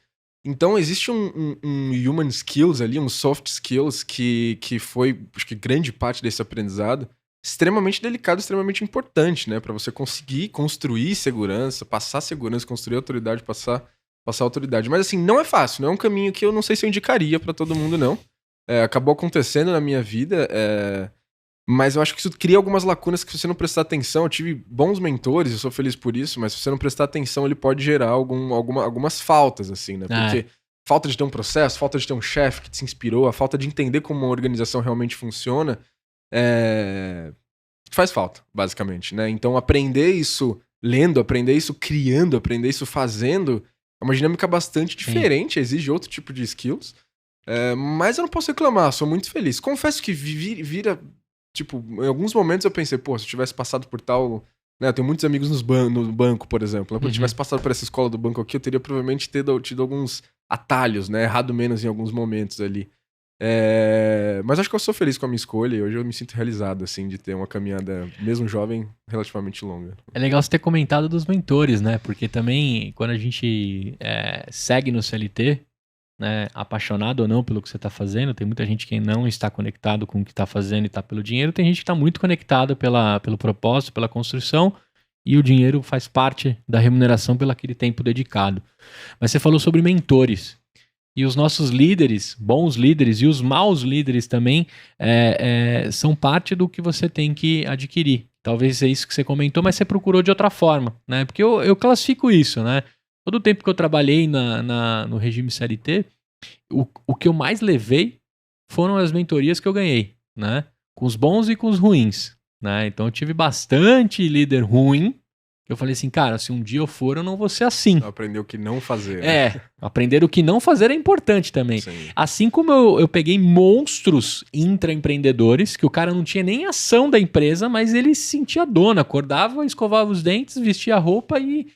Então existe um human skills ali, um soft skills que foi, acho que grande parte desse aprendizado, extremamente delicado, extremamente importante, né? Pra você conseguir construir segurança, passar segurança, construir autoridade, passar autoridade. Mas assim, não é fácil, não é um caminho que eu não sei se eu indicaria pra todo mundo, não. Acabou acontecendo na minha vida, mas eu acho que isso cria algumas lacunas que se você não prestar atenção, eu tive bons mentores, eu sou feliz por isso, mas se você não prestar atenção, ele pode gerar algumas faltas, assim, né? Porque falta de ter um processo, falta de ter um chefe que te inspirou, a falta de entender como uma organização realmente funciona, faz falta, basicamente, né? Então aprender isso lendo, aprender isso criando, aprender isso fazendo é uma dinâmica bastante diferente, exige outro tipo de skills. Mas eu não posso reclamar, sou muito feliz. Confesso que vira, tipo, em alguns momentos eu pensei, pô, se eu tivesse passado por tal... Né, eu tenho muitos amigos no banco, por exemplo. Se eu tivesse passado por essa escola do banco aqui, eu teria provavelmente tido alguns atalhos, né? Errado menos em alguns momentos ali. Mas acho que eu sou feliz com a minha escolha e hoje eu me sinto realizado, assim, de ter uma caminhada, mesmo jovem, relativamente longa. É legal você ter comentado dos mentores, né? Porque também, quando a gente segue no CLT, né, apaixonado ou não pelo que você está fazendo, tem muita gente que não está conectado com o que está fazendo e está pelo dinheiro, tem gente que está muito conectada pelo propósito, pela construção, e o dinheiro faz parte da remuneração pelo aquele tempo dedicado. Mas você falou sobre mentores. E os nossos líderes, bons líderes e os maus líderes também, são parte do que você tem que adquirir. Talvez é isso que você comentou, mas você procurou de outra forma, né? Porque eu classifico isso, né? Todo o tempo que eu trabalhei no regime CLT, o que eu mais levei foram as mentorias que eu ganhei, né? Com os bons e com os ruins, né? Então eu tive bastante líder ruim. Eu falei assim, cara, se um dia eu for, eu não vou ser assim. Aprender o que não fazer. Né? Aprender o que não fazer é importante também. Sim. Assim como eu peguei monstros intraempreendedores, que o cara não tinha nem ação da empresa, mas ele se sentia dono, acordava, escovava os dentes, vestia a roupa e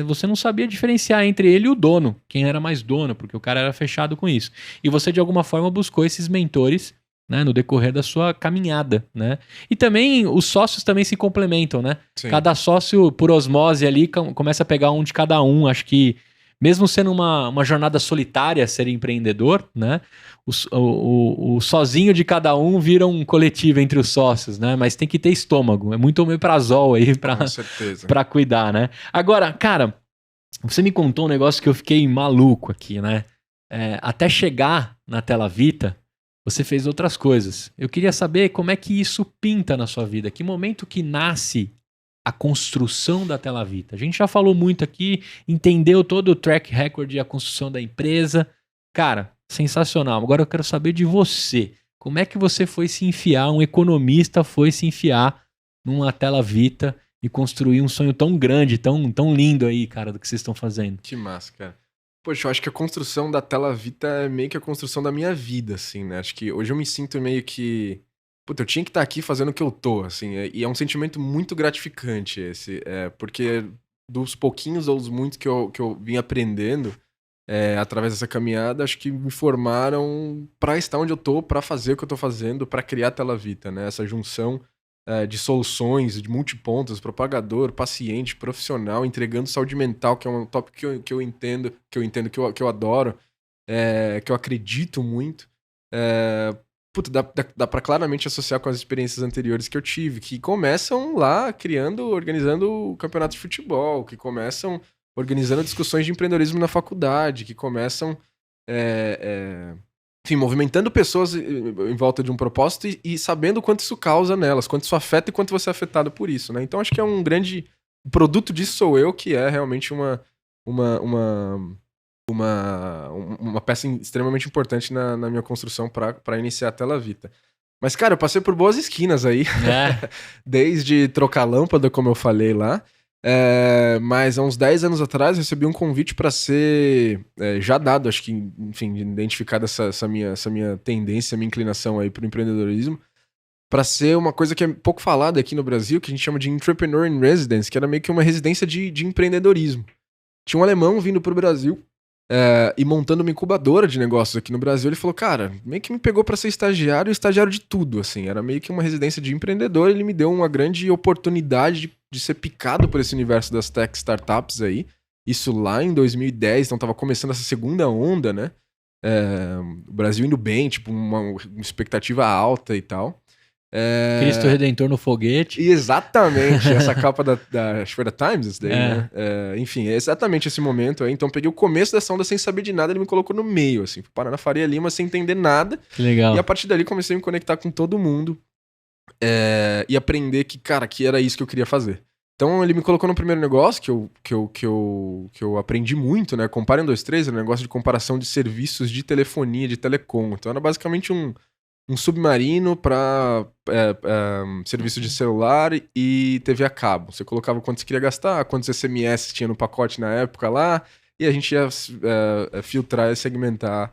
você não sabia diferenciar entre ele e o dono, quem era mais dono, porque o cara era fechado com isso. E você, de alguma forma, buscou esses mentores, né, no decorrer da sua caminhada, né? E também os sócios também se complementam, né? Sim. Cada sócio, por osmose ali, começa a pegar um de cada um. Acho que, mesmo sendo uma jornada solitária ser empreendedor, né? O sozinho de cada um vira um coletivo entre os sócios, né? Mas tem que ter estômago. É muito omeprazol aí pra cuidar, né? Agora, cara, você me contou um negócio que eu fiquei maluco aqui, né? Até chegar na Tela Vita, você fez outras coisas. Eu queria saber como é que isso pinta na sua vida. Que momento que nasce a construção da Tela Vita? A gente já falou muito aqui, entendeu todo o track record e a construção da empresa. Cara, sensacional. Agora eu quero saber de você. Como é que você foi se enfiar, um economista foi se enfiar numa Tela Vita e construir um sonho tão grande, tão lindo aí, cara, do que vocês estão fazendo? Que massa, cara. Poxa, eu acho que a construção da Tela Vita é meio que a construção da minha vida, assim, né? Acho que hoje eu me sinto meio que... Puta, eu tinha que estar aqui fazendo o que eu tô, assim. E é um sentimento muito gratificante esse. Porque dos pouquinhos ou dos muitos que eu vim aprendendo através dessa caminhada, acho que me formaram pra estar onde eu tô, pra fazer o que eu tô fazendo, pra criar a Tela Vita, né? Essa junção de soluções, de multipontos, propagador, paciente, profissional, entregando saúde mental, que é um tópico que eu entendo, que eu adoro, que eu acredito muito. Dá pra claramente associar com as experiências anteriores que eu tive, que começam lá organizando campeonatos de futebol, que começam organizando discussões de empreendedorismo na faculdade, que começam enfim, movimentando pessoas em volta de um propósito e sabendo quanto isso causa nelas, quanto isso afeta e quanto você é afetado por isso, né? Então acho que é um grande produto disso sou eu, que é realmente uma peça extremamente importante na minha construção para iniciar a Tela Vita. Mas, cara, eu passei por boas esquinas aí, desde trocar lâmpada, como eu falei lá, mas há uns 10 anos atrás eu recebi um convite para ser já dado, acho que, enfim, identificada essa minha tendência, minha inclinação aí pro empreendedorismo, para ser uma coisa que é pouco falada aqui no Brasil, que a gente chama de Entrepreneur in Residence, que era meio que uma residência de empreendedorismo. Tinha um alemão vindo pro Brasil e montando uma incubadora de negócios aqui no Brasil. Ele falou, cara, meio que me pegou para ser estagiário de tudo, assim. Era meio que uma residência de empreendedor. Ele me deu uma grande oportunidade de ser picado por esse universo das tech startups aí. Isso lá em 2010, então tava começando essa segunda onda, né? O Brasil indo bem, tipo, uma expectativa alta e tal. Cristo Redentor no foguete. Exatamente, essa capa acho que foi da Times, isso daí, né? Enfim, é exatamente esse momento aí. Então peguei o começo dessa onda sem saber de nada, ele me colocou no meio, assim. Fui parar na Faria Lima sem entender nada. Que legal. E a partir dali comecei a me conectar com todo mundo e aprender que, cara, que era isso que eu queria fazer. Então ele me colocou no primeiro negócio que eu aprendi muito, né? Compare 1, 2, 3, era um negócio de comparação de serviços de telefonia, de telecom. Então era basicamente um um submarino para serviço de celular e TV a cabo. Você colocava quanto você queria gastar, quantos SMS tinha no pacote na época lá, e a gente ia filtrar e segmentar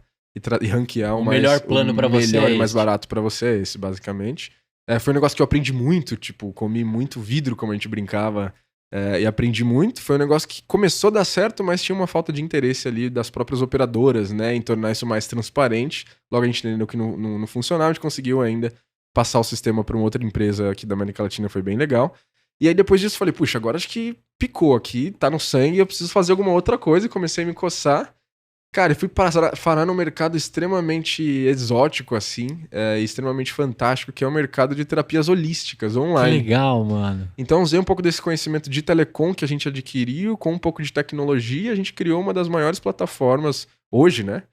e ranquear o melhor plano para você. O melhor e mais barato para você é esse, basicamente. Foi um negócio que eu aprendi muito, tipo, comi muito vidro, como a gente brincava, e aprendi muito. Foi um negócio que começou a dar certo, mas tinha uma falta de interesse ali das próprias operadoras, né, em tornar isso mais transparente. Logo a gente entendeu que não funcionava, a gente conseguiu ainda passar o sistema para uma outra empresa aqui da América Latina, foi bem legal. E aí depois disso eu falei, puxa, agora acho que picou aqui, tá no sangue, eu preciso fazer alguma outra coisa, e comecei a me coçar. Cara, eu fui parar num mercado extremamente exótico, assim, extremamente fantástico, que é o mercado de terapias holísticas online. Que legal, mano. Então, usei um pouco desse conhecimento de telecom que a gente adquiriu, com um pouco de tecnologia, a gente criou uma das maiores plataformas, hoje, né?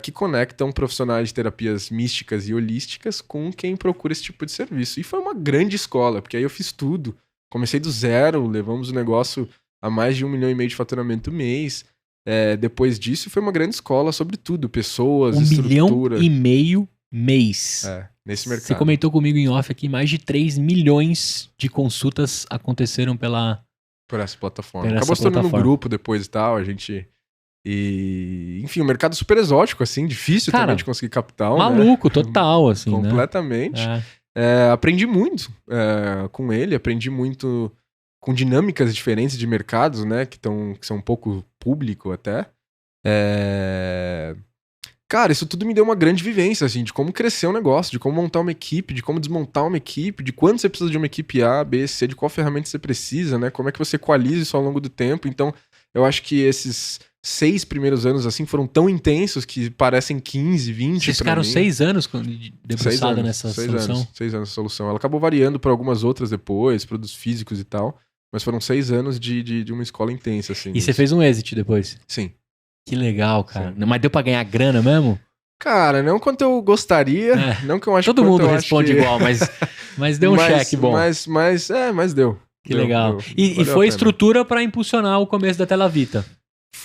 Que conectam profissionais de terapias místicas e holísticas com quem procura esse tipo de serviço. E foi uma grande escola, porque aí eu fiz tudo. Comecei do zero, levamos o negócio a mais de 1,5 milhão de faturamento mês. Depois disso, foi uma grande escola sobre tudo, pessoas, estrutura. 1,5 milhão mês. Nesse mercado. Você comentou comigo em off aqui, mais de 3 milhões de consultas aconteceram por essa plataforma. Acabou se tornando um grupo depois e tal, a gente... enfim, um mercado super exótico, assim, difícil também de conseguir capital. Maluco, né? Total, assim, completamente. Né? Aprendi muito com ele, aprendi muito com dinâmicas diferentes de mercados, né, que são um pouco público até. Cara, isso tudo me deu uma grande vivência, assim, de como crescer um negócio, de como montar uma equipe, de como desmontar uma equipe, de quando você precisa de uma equipe A, B, C, de qual ferramenta você precisa, né, como é que você equaliza isso ao longo do tempo. Então, eu acho que esses 6 primeiros anos, assim, foram tão intensos que parecem 15, 20 Vocês ficaram 6 anos debruçado nessa 6 solução? 6 anos de solução. Ela acabou variando para algumas outras depois, produtos físicos e tal, mas foram 6 anos de uma escola intensa, assim. E você fez um exit depois? Sim. Que legal, cara. Sim. Mas deu pra ganhar grana mesmo? Cara, não quanto eu gostaria. Não que eu acho que todo mundo responde igual, mas deu um cheque bom. Mas deu. Que legal. E foi estrutura pra impulsionar o começo da Telavita?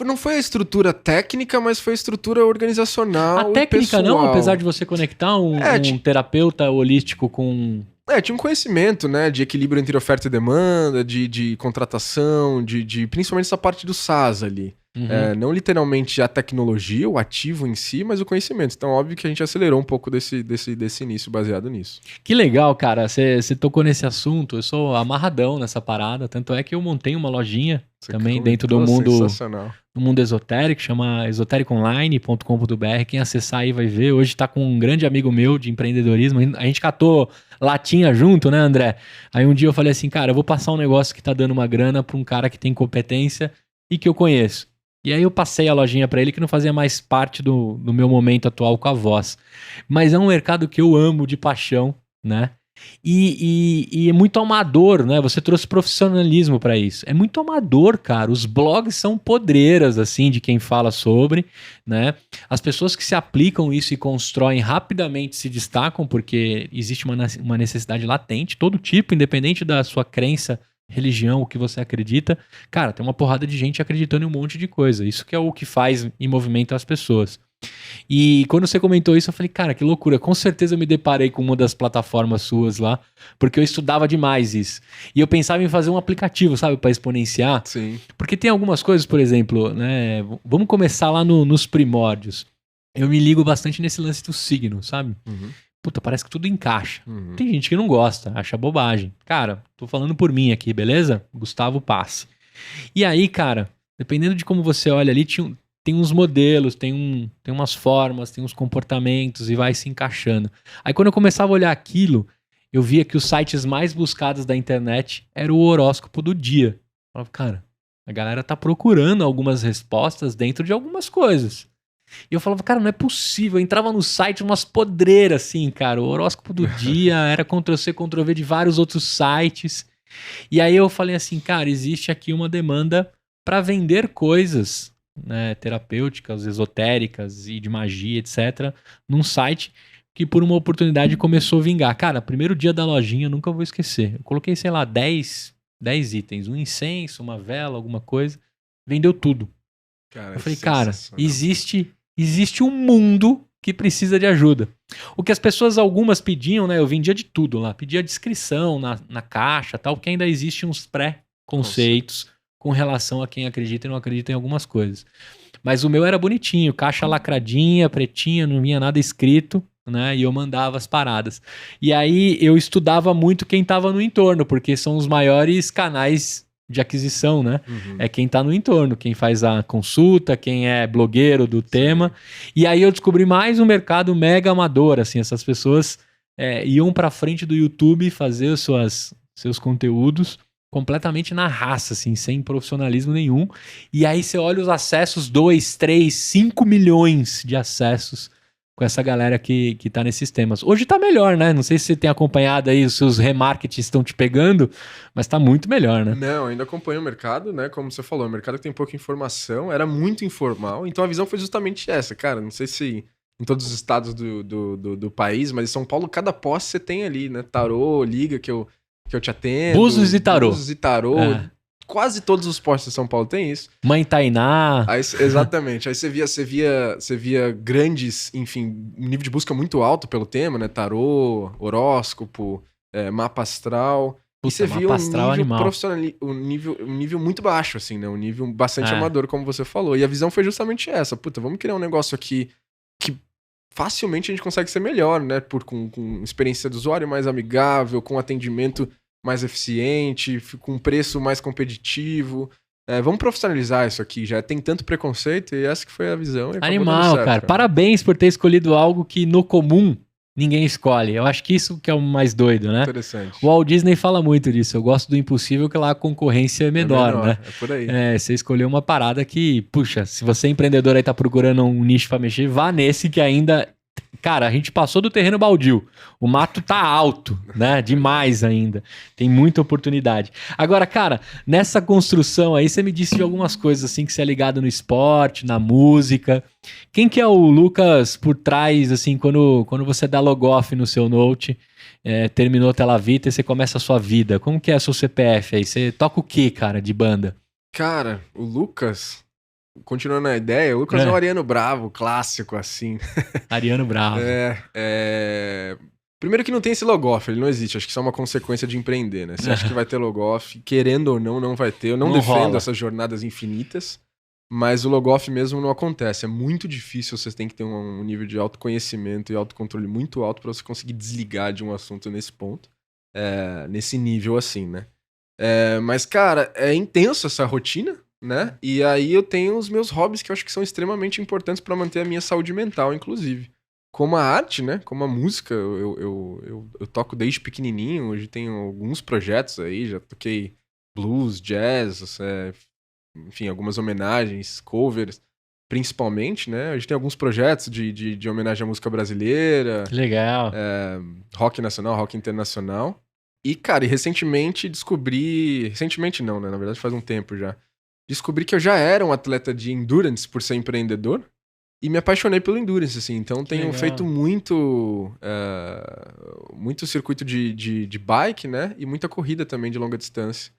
Não foi a estrutura técnica, mas foi a estrutura organizacional. A técnica não, apesar de você conectar um terapeuta holístico com... tinha um conhecimento, né, de equilíbrio entre oferta e demanda, de contratação, de principalmente essa parte do SaaS ali. Uhum. Não literalmente a tecnologia, o ativo em si, mas o conhecimento. Então, óbvio que a gente acelerou um pouco desse início baseado nisso. Que legal, cara. Você tocou nesse assunto. Eu sou amarradão nessa parada. Tanto é que eu montei uma lojinha também dentro do mundo esotérico, chama esotericonline.com.br. Quem acessar aí vai ver. Hoje tá com um grande amigo meu de empreendedorismo. A gente catou latinha junto, né, André? Aí um dia eu falei assim, cara, eu vou passar um negócio que tá dando uma grana pra um cara que tem competência e que eu conheço. E aí eu passei a lojinha pra ele, que não fazia mais parte do meu momento atual com a voz. Mas é um mercado que eu amo de paixão, né? E é muito amador, né? Você trouxe profissionalismo pra isso. É muito amador, cara. Os blogs são podreiras, assim, de quem fala sobre, né? As pessoas que se aplicam isso e constroem rapidamente se destacam, porque existe uma necessidade latente, todo tipo, independente da sua crença, religião, o que você acredita. Cara, tem uma porrada de gente acreditando em um monte de coisa. Isso que é o que faz e movimenta as pessoas. E quando você comentou isso, eu falei, cara, que loucura. Com certeza eu me deparei com uma das plataformas suas lá, porque eu estudava demais isso. E eu pensava em fazer um aplicativo, sabe, para exponenciar. Sim. Porque tem algumas coisas, por exemplo, né? Vamos começar lá nos primórdios. Eu me ligo bastante nesse lance do signo, sabe? Uhum. Puta, parece que tudo encaixa. Uhum. Tem gente que não gosta, acha bobagem. Cara, tô falando por mim aqui, beleza? Gustavo Passe. E aí, cara, dependendo de como você olha ali, tem uns modelos, tem umas formas, tem uns comportamentos e vai se encaixando. Aí quando eu começava a olhar aquilo, eu via que os sites mais buscados da internet era o horóscopo do dia. Eu falava, cara, a galera tá procurando algumas respostas dentro de algumas coisas. E eu falava, cara, não é possível. Eu entrava no site, umas podreiras assim, cara. O horóscopo do dia era Ctrl-C, Ctrl-V de vários outros sites. E aí eu falei assim, cara, existe aqui uma demanda para vender coisas, né, terapêuticas, esotéricas e de magia, etc., num site que por uma oportunidade começou a vingar. Cara, primeiro dia da lojinha, eu nunca vou esquecer. Eu coloquei, sei lá, 10 itens. Um incenso, uma vela, alguma coisa. Vendeu tudo. Cara, eu falei, cara, existe um mundo que precisa de ajuda. O que as pessoas, algumas pediam, né? Eu vendia de tudo lá. Pedia descrição na caixa, tal, porque ainda existem uns pré-conceitos com relação a quem acredita e não acredita em algumas coisas. Mas o meu era bonitinho, caixa lacradinha, pretinha, não vinha nada escrito, né? E eu mandava as paradas. E aí eu estudava muito quem tava no entorno, porque são os maiores canais de aquisição, né? É quem tá no entorno, quem faz a consulta, quem é blogueiro do tema. E aí eu descobri mais um mercado mega amador, assim, essas pessoas iam pra frente do YouTube fazer seus conteúdos completamente na raça, assim, sem profissionalismo nenhum. E aí você olha os acessos, 2, 3, 5 milhões de acessos com essa galera que tá nesses temas. Hoje tá melhor, né? Não sei se você tem acompanhado aí, os seus remarketings estão te pegando, mas tá muito melhor, né? Não, ainda acompanho o mercado, né? Como você falou, o mercado tem pouca informação, era muito informal, então a visão foi justamente essa, cara. Não sei se em todos os estados do país, mas em São Paulo, cada posse você tem ali, né? Tarô, liga que eu te atendo. Búzios e tarô. Búzios e tarô. Quase todos os postos de São Paulo tem isso. Mãe Tainá. Aí, exatamente. Aí você via grandes, enfim, um nível de busca muito alto pelo tema, né? Tarô, horóscopo, mapa astral. Puta, e você via um nível profissional, um nível muito baixo, assim, né? Um nível bastante amador, como você falou. E a visão foi justamente essa. Puta, vamos criar um negócio aqui que facilmente a gente consegue ser melhor, né? Com experiência do usuário mais amigável, com atendimento mais eficiente, com um preço mais competitivo. Vamos profissionalizar isso aqui, já tem tanto preconceito e essa que foi a visão. Animal, certo, cara. Parabéns por ter escolhido algo que no comum ninguém escolhe. Eu acho que isso que é o mais doido, né? Interessante. O Walt Disney fala muito disso. Eu gosto do impossível, que lá a concorrência é menor, né? É por aí. Você escolheu uma parada que, puxa, se você é empreendedor aí tá procurando um nicho pra mexer, vá nesse que ainda... Cara, a gente passou do terreno baldio. O mato tá alto, né? Demais ainda. Tem muita oportunidade. Agora, cara, nessa construção aí, você me disse de algumas coisas assim, que você é ligado no esporte, na música. Quem que é o Lucas por trás, assim, quando você dá logoff no seu Note, terminou a Tela Vita e você começa a sua vida? Como que é o seu CPF aí? Você toca o quê, cara, de banda? Cara, o Lucas... Continuando a ideia, o Lucas é um Ariano Bravo, clássico, assim. Ariano Bravo. Primeiro que não tem esse logoff, ele não existe. Acho que isso é uma consequência de empreender, né? Você acha que vai ter logoff, querendo ou não vai ter. Eu não defendo rola. Essas jornadas infinitas, mas o logoff mesmo não acontece. É muito difícil, você tem que ter um nível de autoconhecimento e autocontrole muito alto para você conseguir desligar de um assunto nesse ponto. Nesse nível assim, né? Mas, cara, é intenso essa rotina, né? E aí eu tenho os meus hobbies que eu acho que são extremamente importantes para manter a minha saúde mental, inclusive. Como a arte, né? Como a música, eu toco desde pequenininho. Hoje tenho alguns projetos aí, já toquei blues, jazz, enfim, algumas homenagens, covers, principalmente, né? Hoje tem alguns projetos de homenagem à música brasileira. Que legal. Rock nacional, rock internacional. E, cara, recentemente descobri... Recentemente não, né? Na verdade faz um tempo já. Descobri que eu já era um atleta de endurance por ser empreendedor e me apaixonei pelo endurance, assim. Então tenho feito muito circuito de bike, né? E muita corrida também de longa distância.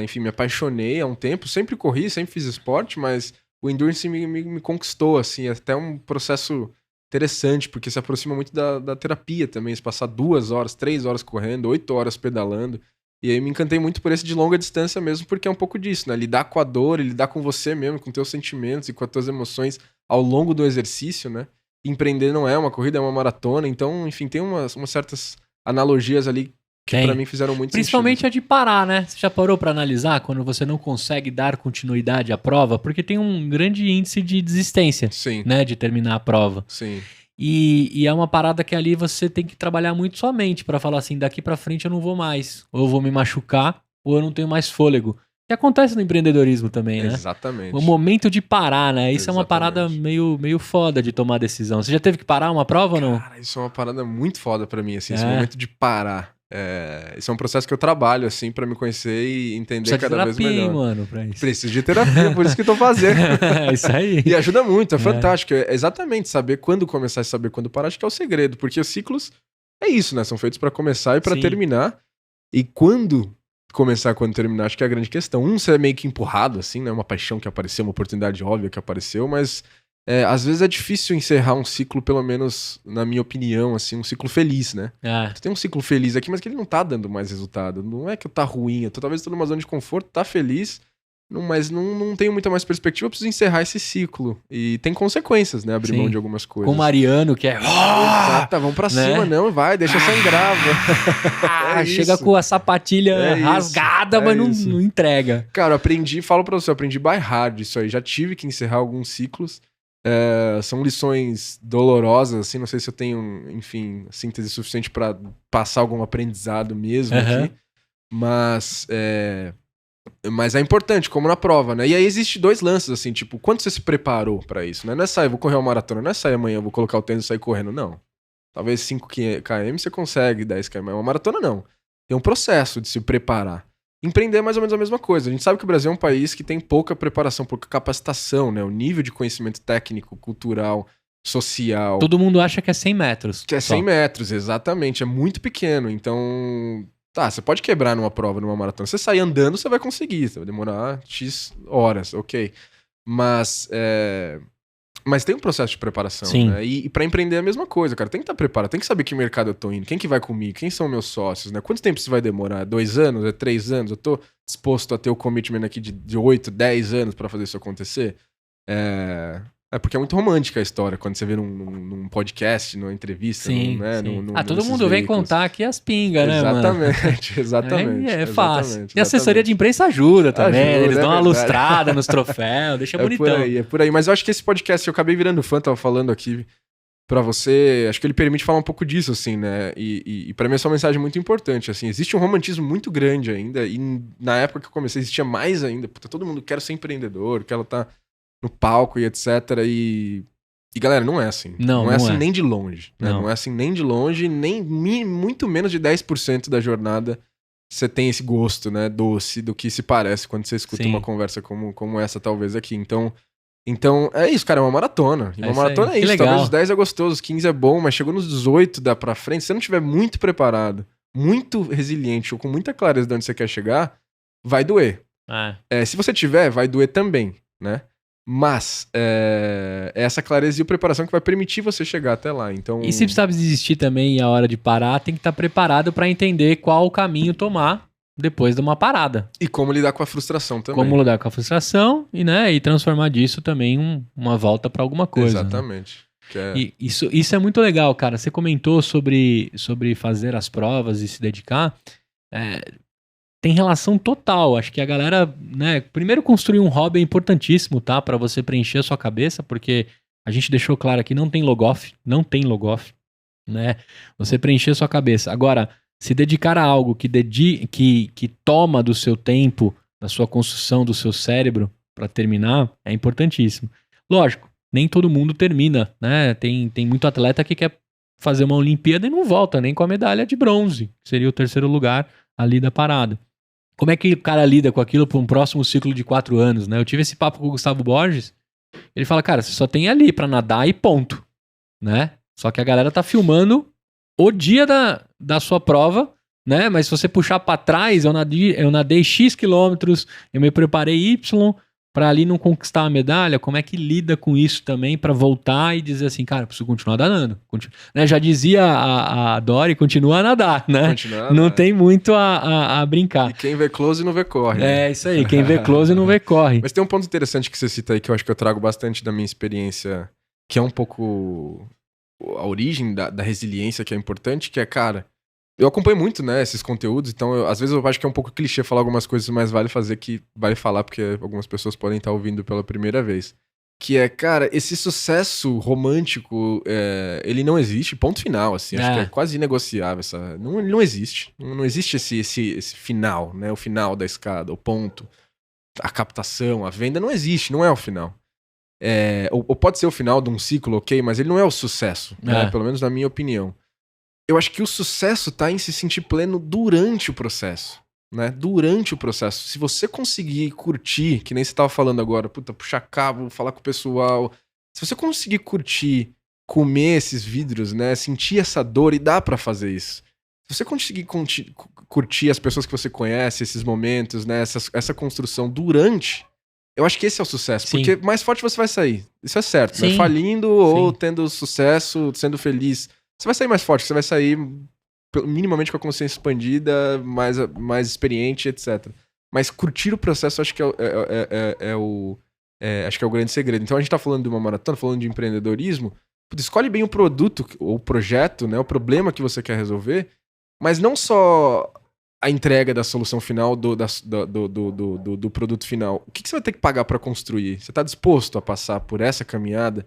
Enfim, me apaixonei há um tempo. Sempre corri, sempre fiz esporte, mas o endurance me conquistou, assim. Até um processo interessante, porque se aproxima muito da terapia também. Se passar 2 horas, 3 horas correndo, 8 horas pedalando. E aí me encantei muito por esse de longa distância mesmo, porque é um pouco disso, né? Lidar com a dor, lidar com você mesmo, com teus sentimentos e com as tuas emoções ao longo do exercício, né? Empreender não é uma corrida, é uma maratona. Então, enfim, tem umas certas analogias ali que pra mim fizeram muito Principalmente sentido. a de parar, né? Você já parou pra analisar quando você não consegue dar continuidade à prova? Porque tem um grande índice de desistência, Sim. Né? De terminar a prova. Sim. E é uma parada que ali você tem que trabalhar muito sua mente pra falar assim, daqui pra frente eu não vou mais. Ou eu vou me machucar, ou eu não tenho mais fôlego. Que acontece no empreendedorismo também, né? Exatamente. O momento de parar, né? Isso é uma parada meio foda de tomar decisão. Você já teve que parar uma prova ou não? Cara, isso é uma parada muito foda pra mim, assim, esse momento de parar. Isso é um processo que eu trabalho, assim, pra me conhecer e entender cada vez melhor. Terapia, mano, pra isso. Preciso de terapia, por isso que eu tô fazendo. É isso aí. E ajuda muito, é fantástico. É exatamente saber quando começar e saber quando parar, acho que é o segredo. Porque os ciclos é isso, né? São feitos pra começar e pra terminar. E quando começar, quando terminar, acho que é a grande questão. Você é meio que empurrado, assim, né? Uma paixão que apareceu, uma oportunidade óbvia que apareceu, mas às vezes é difícil encerrar um ciclo, pelo menos na minha opinião, assim, um ciclo feliz, né? Tu tem um ciclo feliz aqui, mas que ele não tá dando mais resultado. Não é que eu tá ruim, talvez eu tô numa zona de conforto, tá feliz, mas não tenho muita mais perspectiva, eu preciso encerrar esse ciclo. E tem consequências, né? Abrir mão de algumas coisas. Com o Mariano, que é... Exato, vamos pra cima, não, vai, deixa sangrar. Chega com a sapatilha rasgada, mas não entrega. Cara, falo pra você, eu aprendi by hard isso aí. Já tive que encerrar alguns ciclos. São lições dolorosas, assim, não sei se eu tenho, enfim, síntese suficiente pra passar algum aprendizado mesmo aqui. Mas é importante, como na prova, né? E aí existe 2 lances, assim, tipo, quanto você se preparou pra isso, né? Não é sair, vou correr uma maratona, não é sair amanhã, vou colocar o tênis e sair correndo, não. Talvez 5 km você consegue, 10 km, uma maratona não. Tem um processo de se preparar. Empreender é mais ou menos a mesma coisa. A gente sabe que o Brasil é um país que tem pouca preparação, pouca capacitação, né? O nível de conhecimento técnico, cultural, social... Todo mundo acha que é 100 metros. Que é 100 metros, exatamente. É muito pequeno, então... Tá, você pode quebrar numa prova, numa maratona. Você sair andando, você vai conseguir. Você vai demorar X horas, ok. Mas tem um processo de preparação, né? E pra empreender é a mesma coisa, cara. Tem que estar preparado, tem que saber que mercado eu tô indo, quem que vai comigo, quem são meus sócios, né? Quanto tempo isso vai demorar? 2 anos? 3 anos? Eu tô disposto a ter o commitment aqui de 8, 10 anos pra fazer isso acontecer? Porque é muito romântica a história, quando você vê num podcast, numa entrevista, sim. Todo mundo vem contar aqui as pingas, né, mano? Exatamente. É fácil. E a assessoria de imprensa ajuda também, eles dão uma lustrada nos troféus, deixa bonitão. É por aí. Mas eu acho que esse podcast, eu acabei virando fã, tava falando aqui pra você, acho que ele permite falar um pouco disso, assim, né? E pra mim essa é uma mensagem muito importante, assim. Existe um romantismo muito grande ainda, e na época que eu comecei existia mais ainda. Puta, todo mundo quer ser empreendedor, quer estar no palco e etc. E galera, não é assim. Não é assim nem de longe. Né? Não é assim nem de longe, nem muito menos de 10% da jornada você tem esse gosto, né, doce do que se parece quando você escuta uma conversa como essa, talvez, aqui. Então, é isso, cara, é uma maratona. E uma maratona é isso. Talvez os 10 é gostoso, os 15 é bom, mas chegou nos 18, dá pra frente. Se você não estiver muito preparado, muito resiliente ou com muita clareza de onde você quer chegar, vai doer. Se você tiver, vai doer também, né? Mas é essa clareza e preparação que vai permitir você chegar até lá. Então... E se precisar desistir também e a hora de parar, tem que estar preparado para entender qual o caminho tomar depois de uma parada. E como lidar com a frustração também. Como lidar com a frustração e transformar disso também uma volta para alguma coisa. Exatamente. Né? E isso é muito legal, cara. Você comentou sobre fazer as provas e se dedicar. Tem relação total. Acho que a galera, né, primeiro construir um hobby é importantíssimo, tá? Pra você preencher a sua cabeça, porque a gente deixou claro aqui, não tem logoff, né? Você preencher a sua cabeça. Agora, se dedicar a algo que toma do seu tempo, da sua construção, do seu cérebro, pra terminar, é importantíssimo. Lógico, nem todo mundo termina, né? Tem muito atleta que quer fazer uma Olimpíada e não volta nem com a medalha de bronze, que seria o 3º lugar ali da parada. Como é que o cara lida com aquilo para um próximo ciclo de 4 anos, né? Eu tive esse papo com o Gustavo Borges, ele fala, cara, você só tem ali para nadar e ponto, né? Só que a galera tá filmando o dia da sua prova, né? Mas se você puxar para trás, eu nadei X quilômetros, eu me preparei Y para ali não conquistar a medalha. Como é que lida com isso também para voltar e dizer assim, cara, preciso continuar nadando? Né? Já dizia a Dori, continua a nadar, né? Não tem muito a brincar. E quem vê close não vê corre. É isso aí, quem vê close não vê corre. Mas tem um ponto interessante que você cita aí, que eu acho que eu trago bastante da minha experiência, que é um pouco a origem da resiliência, que é importante, que é, cara, eu acompanho muito, né, esses conteúdos, então às vezes eu acho que é um pouco clichê falar algumas coisas, mas vale fazer que vale falar, porque algumas pessoas podem estar ouvindo pela primeira vez. Que é, cara, esse sucesso romântico, ele não existe, ponto final, assim, acho que é quase inegociável, ele não existe, não existe esse final, né, o final da escada, o ponto, a captação, a venda, não existe, não é o final. Ou pode ser o final de um ciclo, ok, mas ele não é o sucesso, né, pelo menos na minha opinião. Eu acho que o sucesso tá em se sentir pleno durante o processo, né? Durante o processo. Se você conseguir curtir, que nem você tava falando agora, puxar cabo, falar com o pessoal. Se você conseguir curtir, comer esses vidros, né? Sentir essa dor, e dá pra fazer isso. Se você conseguir curtir as pessoas que você conhece, esses momentos, né? Essa construção durante, Eu acho que esse é o sucesso, Sim. porque mais forte você vai sair. Isso é certo, né? Sim. Falindo ou tendo sucesso, sendo feliz. Você vai sair mais forte, você vai sair minimamente com a consciência expandida, mais experiente, etc. Mas curtir o processo acho que acho que é o grande segredo. Então a gente tá falando de uma maratona, falando de empreendedorismo. Escolhe bem o produto ou o projeto, né? O problema que você quer resolver, mas não só a entrega da solução final do produto final. O que você vai ter que pagar para construir? Você está disposto a passar por essa caminhada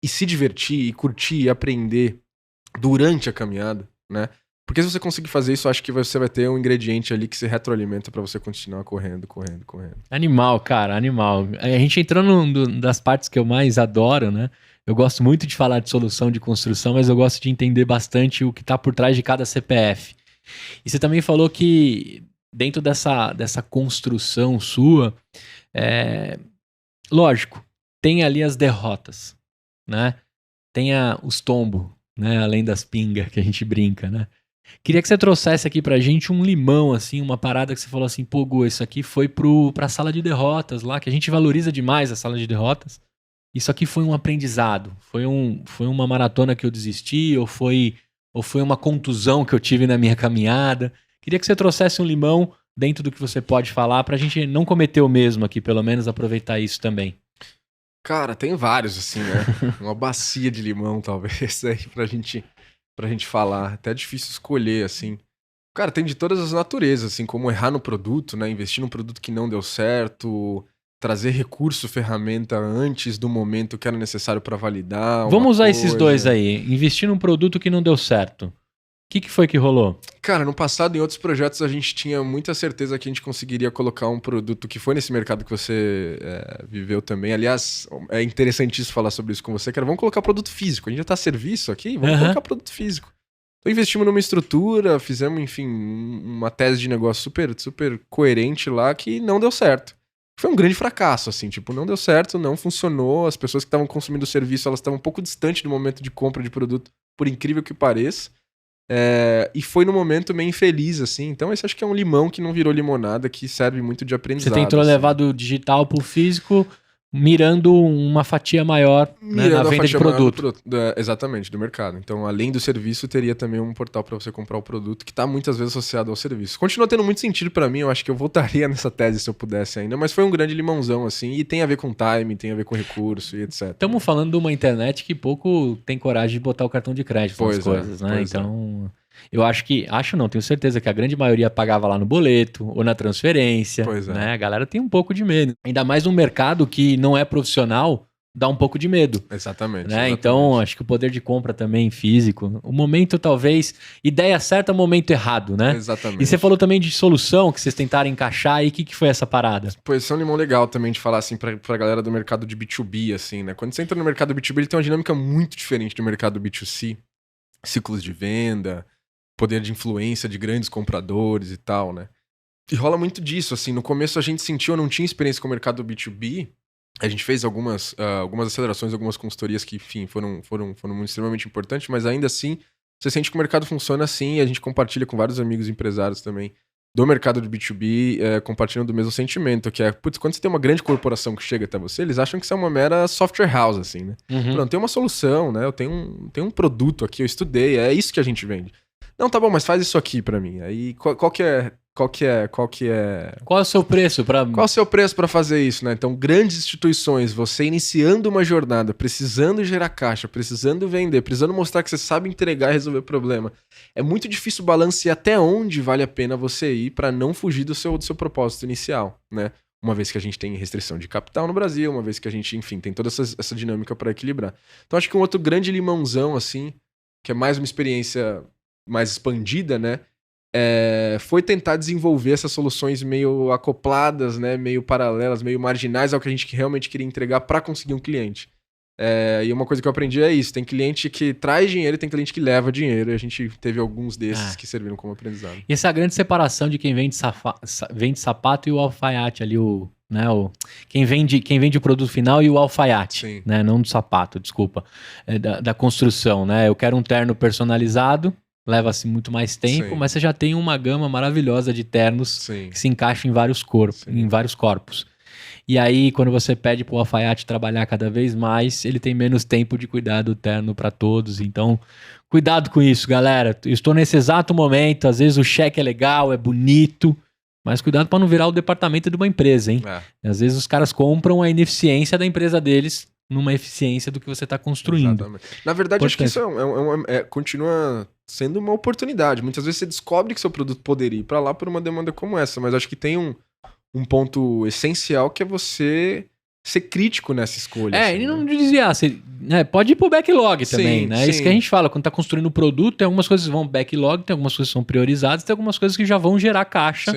e se divertir, e curtir, e aprender durante a caminhada, né? Porque se você conseguir fazer isso, acho que você vai ter um ingrediente ali que se retroalimenta para você continuar correndo. Animal, cara, animal. A gente entrou das partes que eu mais adoro, né? Eu gosto muito de falar de solução de construção, mas eu gosto de entender bastante o que está por trás de cada CPF. E você também falou que dentro dessa construção sua, lógico, tem ali as derrotas, né? Tem os tombos, né? Além das pingas que a gente brinca, né? Queria que você trouxesse aqui pra gente um limão, assim, uma parada que você falou assim, pô, Gu, isso aqui foi pra sala de derrotas lá, que a gente valoriza demais a sala de derrotas. Isso aqui foi um aprendizado, foi uma maratona que eu desisti, ou foi uma contusão que eu tive na minha caminhada. Queria que você trouxesse um limão dentro do que você pode falar pra gente não cometer o mesmo aqui, pelo menos aproveitar isso também. Cara, tem vários, assim, né? Uma bacia de limão, talvez, aí pra gente falar. Até é difícil escolher, assim. Cara, tem de todas as naturezas, assim, como errar no produto, né? Investir num produto que não deu certo, trazer recurso, ferramenta antes do momento que era necessário para validar. Vamos usar esses dois aí. Investir num produto que não deu certo. O que foi que rolou? Cara, no passado, em outros projetos, a gente tinha muita certeza que a gente conseguiria colocar um produto que foi nesse mercado que você viveu também. Aliás, é interessantíssimo falar sobre isso com você, cara. Vamos colocar produto físico. A gente já tá serviço aqui, vamos colocar produto físico. Então investimos numa estrutura, fizemos, enfim, uma tese de negócio super, super coerente lá que não deu certo. Foi um grande fracasso, assim, tipo, não deu certo, não funcionou. As pessoas que estavam consumindo o serviço, elas estavam um pouco distantes do momento de compra de produto, por incrível que pareça. E foi num momento meio infeliz, assim. Então esse acho que é um limão que não virou limonada, que serve muito de aprendizado. Você tentou levar do digital pro físico, mirando uma fatia maior, né, na venda de produto. Exatamente, do mercado. Então, além do serviço, teria também um portal para você comprar o produto, que tá muitas vezes associado ao serviço. Continua tendo muito sentido para mim, eu acho que eu voltaria nessa tese se eu pudesse ainda, mas foi um grande limãozão, assim, e tem a ver com timing, tem a ver com recurso e etc. Estamos falando de uma internet que pouco tem coragem de botar o cartão de crédito nas coisas, né? Então, eu tenho certeza que a grande maioria pagava lá no boleto ou na transferência, né? A galera tem um pouco de medo. Ainda mais num mercado que não é profissional, dá um pouco de medo. Exatamente. Né? Então, acho que o poder de compra também físico. O momento, talvez, ideia certa, momento errado, né? Exatamente. E você falou também de solução que vocês tentaram encaixar, e o que foi essa parada? Pois, isso é um limão legal também de falar, assim, pra galera do mercado de B2B, assim, né? Quando você entra no mercado B2B, ele tem uma dinâmica muito diferente do mercado B2C. Ciclos de venda, poder de influência de grandes compradores e tal, né? E rola muito disso, assim. No começo a gente sentiu, eu não tinha experiência com o mercado B2B. A gente fez algumas acelerações, algumas consultorias que, enfim, foram muito extremamente importantes, mas ainda assim, você sente que o mercado funciona assim, e a gente compartilha com vários amigos empresários também do mercado de B2B, compartilhando do mesmo sentimento, que é, putz, quando você tem uma grande corporação que chega até você, eles acham que você é uma mera software house, assim, né? Pronto, tem uma solução, né? Eu tenho um produto aqui, eu estudei, é isso que a gente vende. Não, tá bom, mas faz isso aqui pra mim. Aí, qual é o seu preço para... Qual é o seu preço para fazer isso, né? Então, grandes instituições, você iniciando uma jornada, precisando gerar caixa, precisando vender, precisando mostrar que você sabe entregar e resolver problema. É muito difícil balancear até onde vale a pena você ir para não fugir do seu propósito inicial, né? Uma vez que a gente tem restrição de capital no Brasil, uma vez que a gente, enfim, tem toda essa dinâmica para equilibrar. Então, acho que um outro grande limãozão, assim, que é mais uma experiência mais expandida, né? Foi tentar desenvolver essas soluções meio acopladas, né, meio paralelas, meio marginais ao que a gente realmente queria entregar para conseguir um cliente. E uma coisa que eu aprendi é isso, tem cliente que traz dinheiro e tem cliente que leva dinheiro, e a gente teve alguns desses que serviram como aprendizado. E essa grande separação de quem vende sapato e o alfaiate ali, quem vende o produto final e o alfaiate, né, não do sapato, desculpa, da construção, né, eu quero um terno personalizado, leva-se muito mais tempo, mas você já tem uma gama maravilhosa de ternos que se encaixam em vários corpos. E aí, quando você pede pro alfaiate trabalhar cada vez mais, ele tem menos tempo de cuidar do terno para todos. Então, cuidado com isso, galera. Eu estou nesse exato momento, às vezes o cheque é legal, é bonito, mas cuidado para não virar o departamento de uma empresa, hein? Às vezes os caras compram a ineficiência da empresa deles numa eficiência do que você está construindo. Exatamente. Na verdade, acho que isso continua sendo uma oportunidade. Muitas vezes você descobre que seu produto poderia ir para lá por uma demanda como essa, mas acho que tem um ponto essencial que é você ser crítico nessa escolha. E não desviar. Você, pode ir pro backlog também, né? Sim. Isso que a gente fala, quando tá construindo o produto, tem algumas coisas que vão backlog, tem algumas coisas que são priorizadas, tem algumas coisas que já vão gerar caixa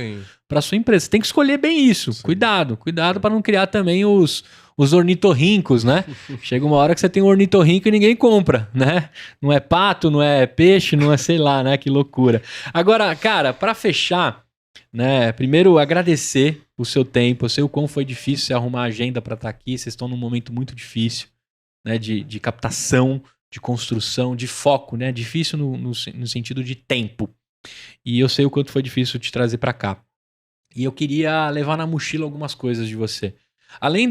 para sua empresa. Você tem que escolher bem isso. Sim. Cuidado para não criar também os ornitorrincos, né? Chega uma hora que você tem um ornitorrinco e ninguém compra, né? Não é pato, não é peixe, não é sei lá, né? Que loucura. Agora, cara, para fechar, né? Primeiro, agradecer o seu tempo. Eu sei o quão foi difícil você arrumar a agenda para estar aqui. Vocês estão num momento muito difícil, né? De captação, de construção, de foco, né? Difícil no sentido de tempo. E eu sei o quanto foi difícil te trazer para cá. E eu queria levar na mochila algumas coisas de você. Além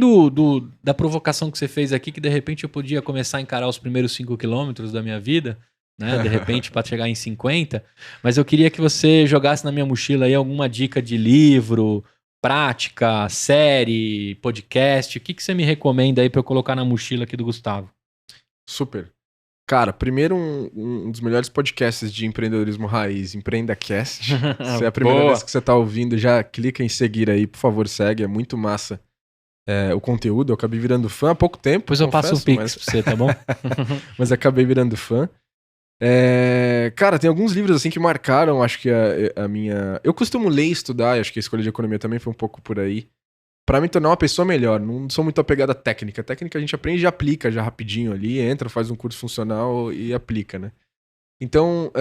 da provocação que você fez aqui, que de repente eu podia começar a encarar os primeiros 5 quilômetros da minha vida, né? De repente para chegar em 50, mas eu queria que você jogasse na minha mochila aí alguma dica de livro, prática, série, podcast. O que você me recomenda aí para eu colocar na mochila aqui do Gustavo? Super. Cara, primeiro um dos melhores podcasts de empreendedorismo raiz, EmpreendaCast. Se é a primeira vez que você tá ouvindo, já clica em seguir aí, por favor, segue, é muito massa. O conteúdo, eu acabei virando fã há pouco tempo. Depois eu passo o Pix pra você, tá bom? Mas acabei virando fã. Cara, tem alguns livros assim que marcaram, acho que a minha... Eu costumo ler e estudar, acho que a escolha de economia também foi um pouco por aí, pra me tornar uma pessoa melhor. Não sou muito apegado à técnica. A técnica a gente aprende e aplica já rapidinho ali, entra, faz um curso funcional e aplica, né? Então,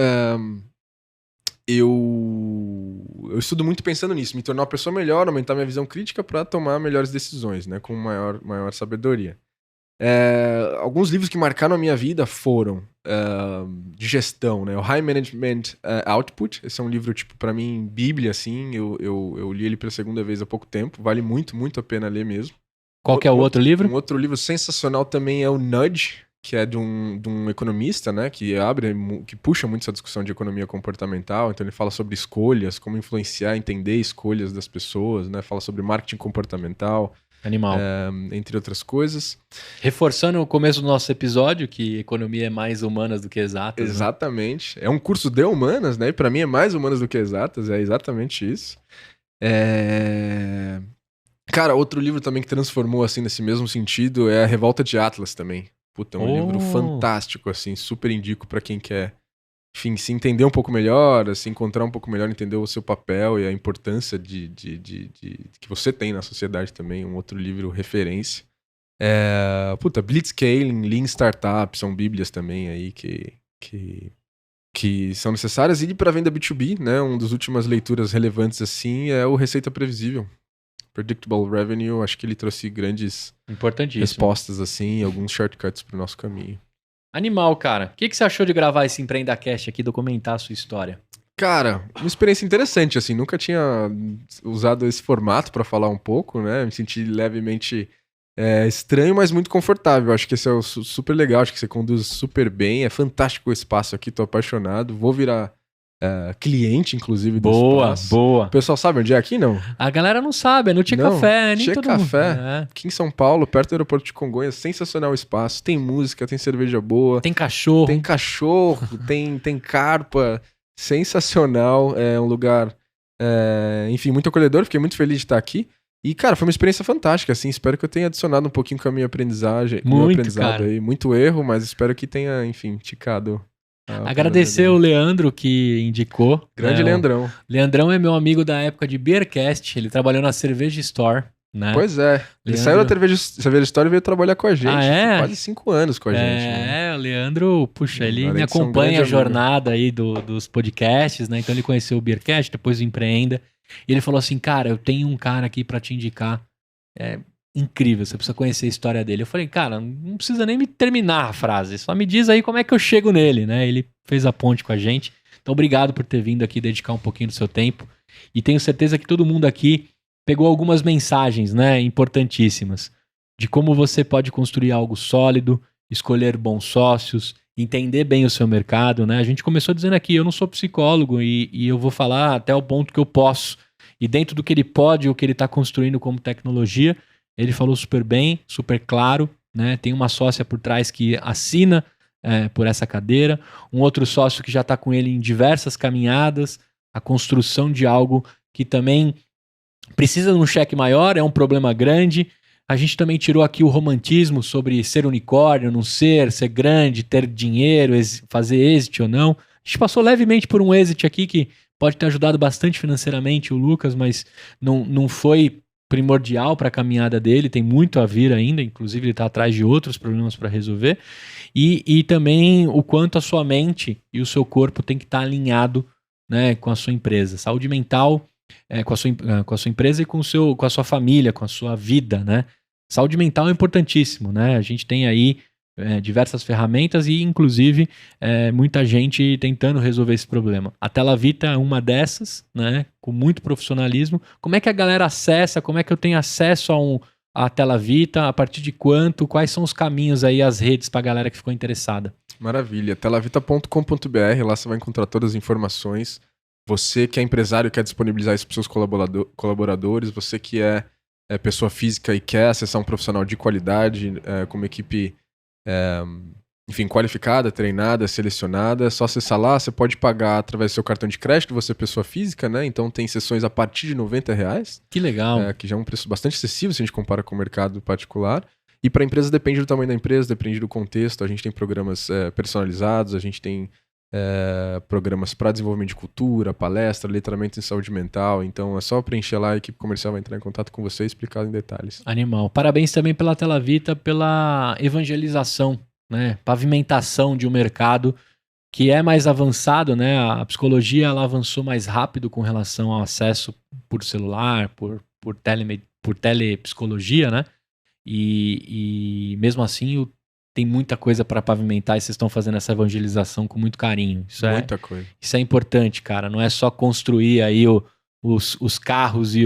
eu estudo muito pensando nisso, me tornar uma pessoa melhor, aumentar minha visão crítica pra tomar melhores decisões, né? Com maior sabedoria. Alguns livros que marcaram a minha vida foram de gestão, né? O High Management Output. Esse é um livro, tipo, pra mim, bíblia, assim. Eu li ele pela segunda vez há pouco tempo. Vale muito, muito a pena ler mesmo. Qual que é o outro livro? Um outro livro sensacional também é o Nudge, que é de um economista, né? Que puxa muito essa discussão de economia comportamental. Então ele fala sobre escolhas, como influenciar, entender escolhas das pessoas, né? Fala sobre marketing comportamental. Animal. Entre outras coisas. Reforçando o começo do nosso episódio, que economia é mais humanas do que exatas. Exatamente. Né? É um curso de humanas, né? E pra mim é mais humanas do que exatas, é exatamente isso. Cara, outro livro também que transformou, assim, nesse mesmo sentido é A Revolta de Atlas também. Puta, é um livro fantástico, assim, super indico pra quem quer, enfim, se entender um pouco melhor, se encontrar um pouco melhor, entender o seu papel e a importância que você tem na sociedade também. Um outro livro referência. Blitzscaling, Lean Startup, são bíblias também aí que são necessárias. E para venda B2B, né, uma das últimas leituras relevantes assim é o Receita Previsível. Predictable Revenue, acho que ele trouxe grandes respostas assim, e alguns shortcuts pro nosso caminho. Animal, cara. O que você achou de gravar esse EmpreendaCast aqui, documentar a sua história? Cara, uma experiência interessante, assim. Nunca tinha usado esse formato pra falar um pouco, né? Me senti levemente estranho, mas muito confortável. Acho que esse é super legal, acho que você conduz super bem. É fantástico o espaço aqui, tô apaixonado. Vou virar cliente, inclusive, do espaço. Boa. O pessoal sabe onde é aqui, não? A galera não sabe, é no Tchê Café. Nem Tchê todo Café, mundo. aqui em São Paulo, perto do aeroporto de Congonhas. Sensacional o espaço. Tem música, tem cerveja boa. Tem cachorro. Tem carpa. Sensacional. É um lugar, enfim, muito acolhedor. Fiquei muito feliz de estar aqui. E, cara, foi uma experiência fantástica, assim. Espero que eu tenha adicionado um pouquinho com a minha aprendizagem. Muito, aprendizado aí. Muito erro, mas espero que tenha, enfim, ticado. Agradecer o Leandro que indicou. Grande Leandrão. Leandrão é meu amigo da época de Beercast. Ele trabalhou na Cerveja Store, né? Pois é. Ele saiu da Cerveja Store e veio trabalhar com a gente. Quase 5 anos com a gente. Né? O Leandro, puxa, ele me acompanha a jornada aí dos podcasts, né? Então ele conheceu o Beercast, depois o Empreenda. E ele falou assim, cara, eu tenho um cara aqui pra te indicar. Incrível, você precisa conhecer a história dele. Eu falei, cara, não precisa nem me terminar a frase, só me diz aí como é que eu chego nele, né? Ele fez a ponte com a gente. Então, obrigado por ter vindo aqui dedicar um pouquinho do seu tempo. E tenho certeza que todo mundo aqui pegou algumas mensagens, né, importantíssimas de como você pode construir algo sólido, escolher bons sócios, entender bem o seu mercado, né? A gente começou dizendo aqui, eu não sou psicólogo e eu vou falar até o ponto que eu posso. E dentro do que ele pode, o que ele está construindo como tecnologia, ele falou super bem, super claro, né? Tem uma sócia por trás que assina por essa cadeira, um outro sócio que já está com ele em diversas caminhadas, a construção de algo que também precisa de um cheque maior, é um problema grande. A gente também tirou aqui o romantismo sobre ser unicórnio, não ser grande, ter dinheiro, fazer exit ou não. A gente passou levemente por um exit aqui que pode ter ajudado bastante financeiramente o Lucas, mas não foi primordial para a caminhada dele, tem muito a vir ainda, inclusive ele está atrás de outros problemas para resolver. E também o quanto a sua mente e o seu corpo tem que estar alinhado, né, com a sua empresa. Saúde mental com a sua empresa e com a sua família, com a sua vida, né? Saúde mental é importantíssimo, né? A gente tem aí diversas ferramentas e, inclusive, muita gente tentando resolver esse problema. A Telavita é uma dessas, né? Com muito profissionalismo. Como é que a galera acessa? Como é que eu tenho acesso a Telavita? A partir de quanto? Quais são os caminhos aí, as redes para a galera que ficou interessada? Maravilha. Telavita.com.br, lá você vai encontrar todas as informações. Você que é empresário e quer disponibilizar isso para os seus colaboradores, você que é pessoa física e quer acessar um profissional de qualidade, com uma equipe, enfim, qualificada, treinada, selecionada, é só acessar lá. Você pode pagar através do seu cartão de crédito, você é pessoa física, né? Então tem sessões a partir de R$90. Que legal. Que já é um preço bastante acessível se a gente compara com o mercado particular. E para a empresa depende do tamanho da empresa, depende do contexto. A gente tem programas personalizados, a gente tem programas para desenvolvimento de cultura, palestra, letramento em saúde mental. Então é só preencher lá, a equipe comercial vai entrar em contato com você e explicar em detalhes. Animal. Parabéns também pela Telavita, pela evangelização, né? Pavimentação de um mercado que é mais avançado, né? A psicologia ela avançou mais rápido com relação ao acesso por celular, por telepsicologia, né? E mesmo assim tem muita coisa para pavimentar e vocês estão fazendo essa evangelização com muito carinho. Muita coisa. Isso é importante, cara. Não é só construir aí os carros e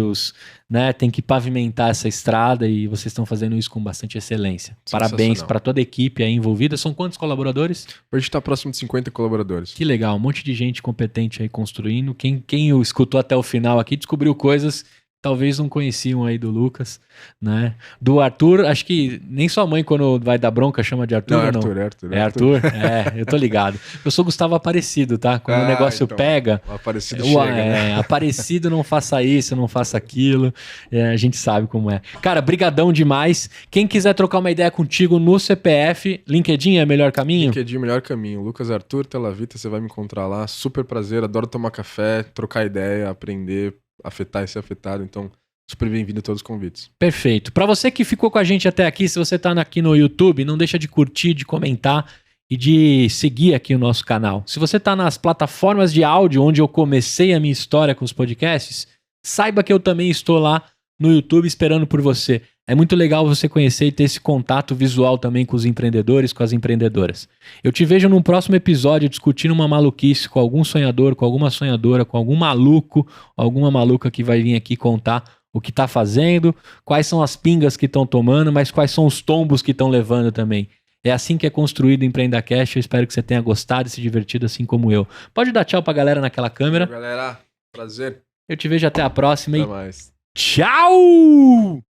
né? Tem que pavimentar essa estrada e vocês estão fazendo isso com bastante excelência. Parabéns para toda a equipe aí envolvida. São quantos colaboradores? Hoje está próximo de 50 colaboradores. Que legal. Um monte de gente competente aí construindo. Quem o escutou até o final aqui descobriu coisas talvez não conheciam aí do Lucas, né? Do Arthur, acho que nem sua mãe, quando vai dar bronca, chama de Arthur. Não, ou não? Arthur. É Arthur? Eu tô ligado. Eu sou Gustavo Aparecido, tá? Quando o negócio então, pega... O Aparecido chega, né? Aparecido, não faça isso, não faça aquilo. A gente sabe como é. Cara, brigadão demais. Quem quiser trocar uma ideia contigo no CPF, LinkedIn é o melhor caminho? LinkedIn é o melhor caminho. Lucas Arthur, Telavita, você vai me encontrar lá. Super prazer, adoro tomar café, trocar ideia, aprender, afetar e ser afetado, então super bem-vindo a todos os convites. Perfeito. Para você que ficou com a gente até aqui, se você tá aqui no YouTube, não deixa de curtir, de comentar e de seguir aqui o nosso canal. Se você tá nas plataformas de áudio onde eu comecei a minha história com os podcasts, saiba que eu também estou lá no YouTube esperando por você. É muito legal você conhecer e ter esse contato visual também com os empreendedores, com as empreendedoras. Eu te vejo num próximo episódio discutindo uma maluquice com algum sonhador, com alguma sonhadora, com algum maluco, alguma maluca que vai vir aqui contar o que está fazendo, quais são as pingas que estão tomando, mas quais são os tombos que estão levando também. É assim que é construído o EmpreendaCast. Eu espero que você tenha gostado e se divertido assim como eu. Pode dar tchau pra galera naquela câmera. Galera, prazer. Eu te vejo até a próxima. Até mais. Tchau!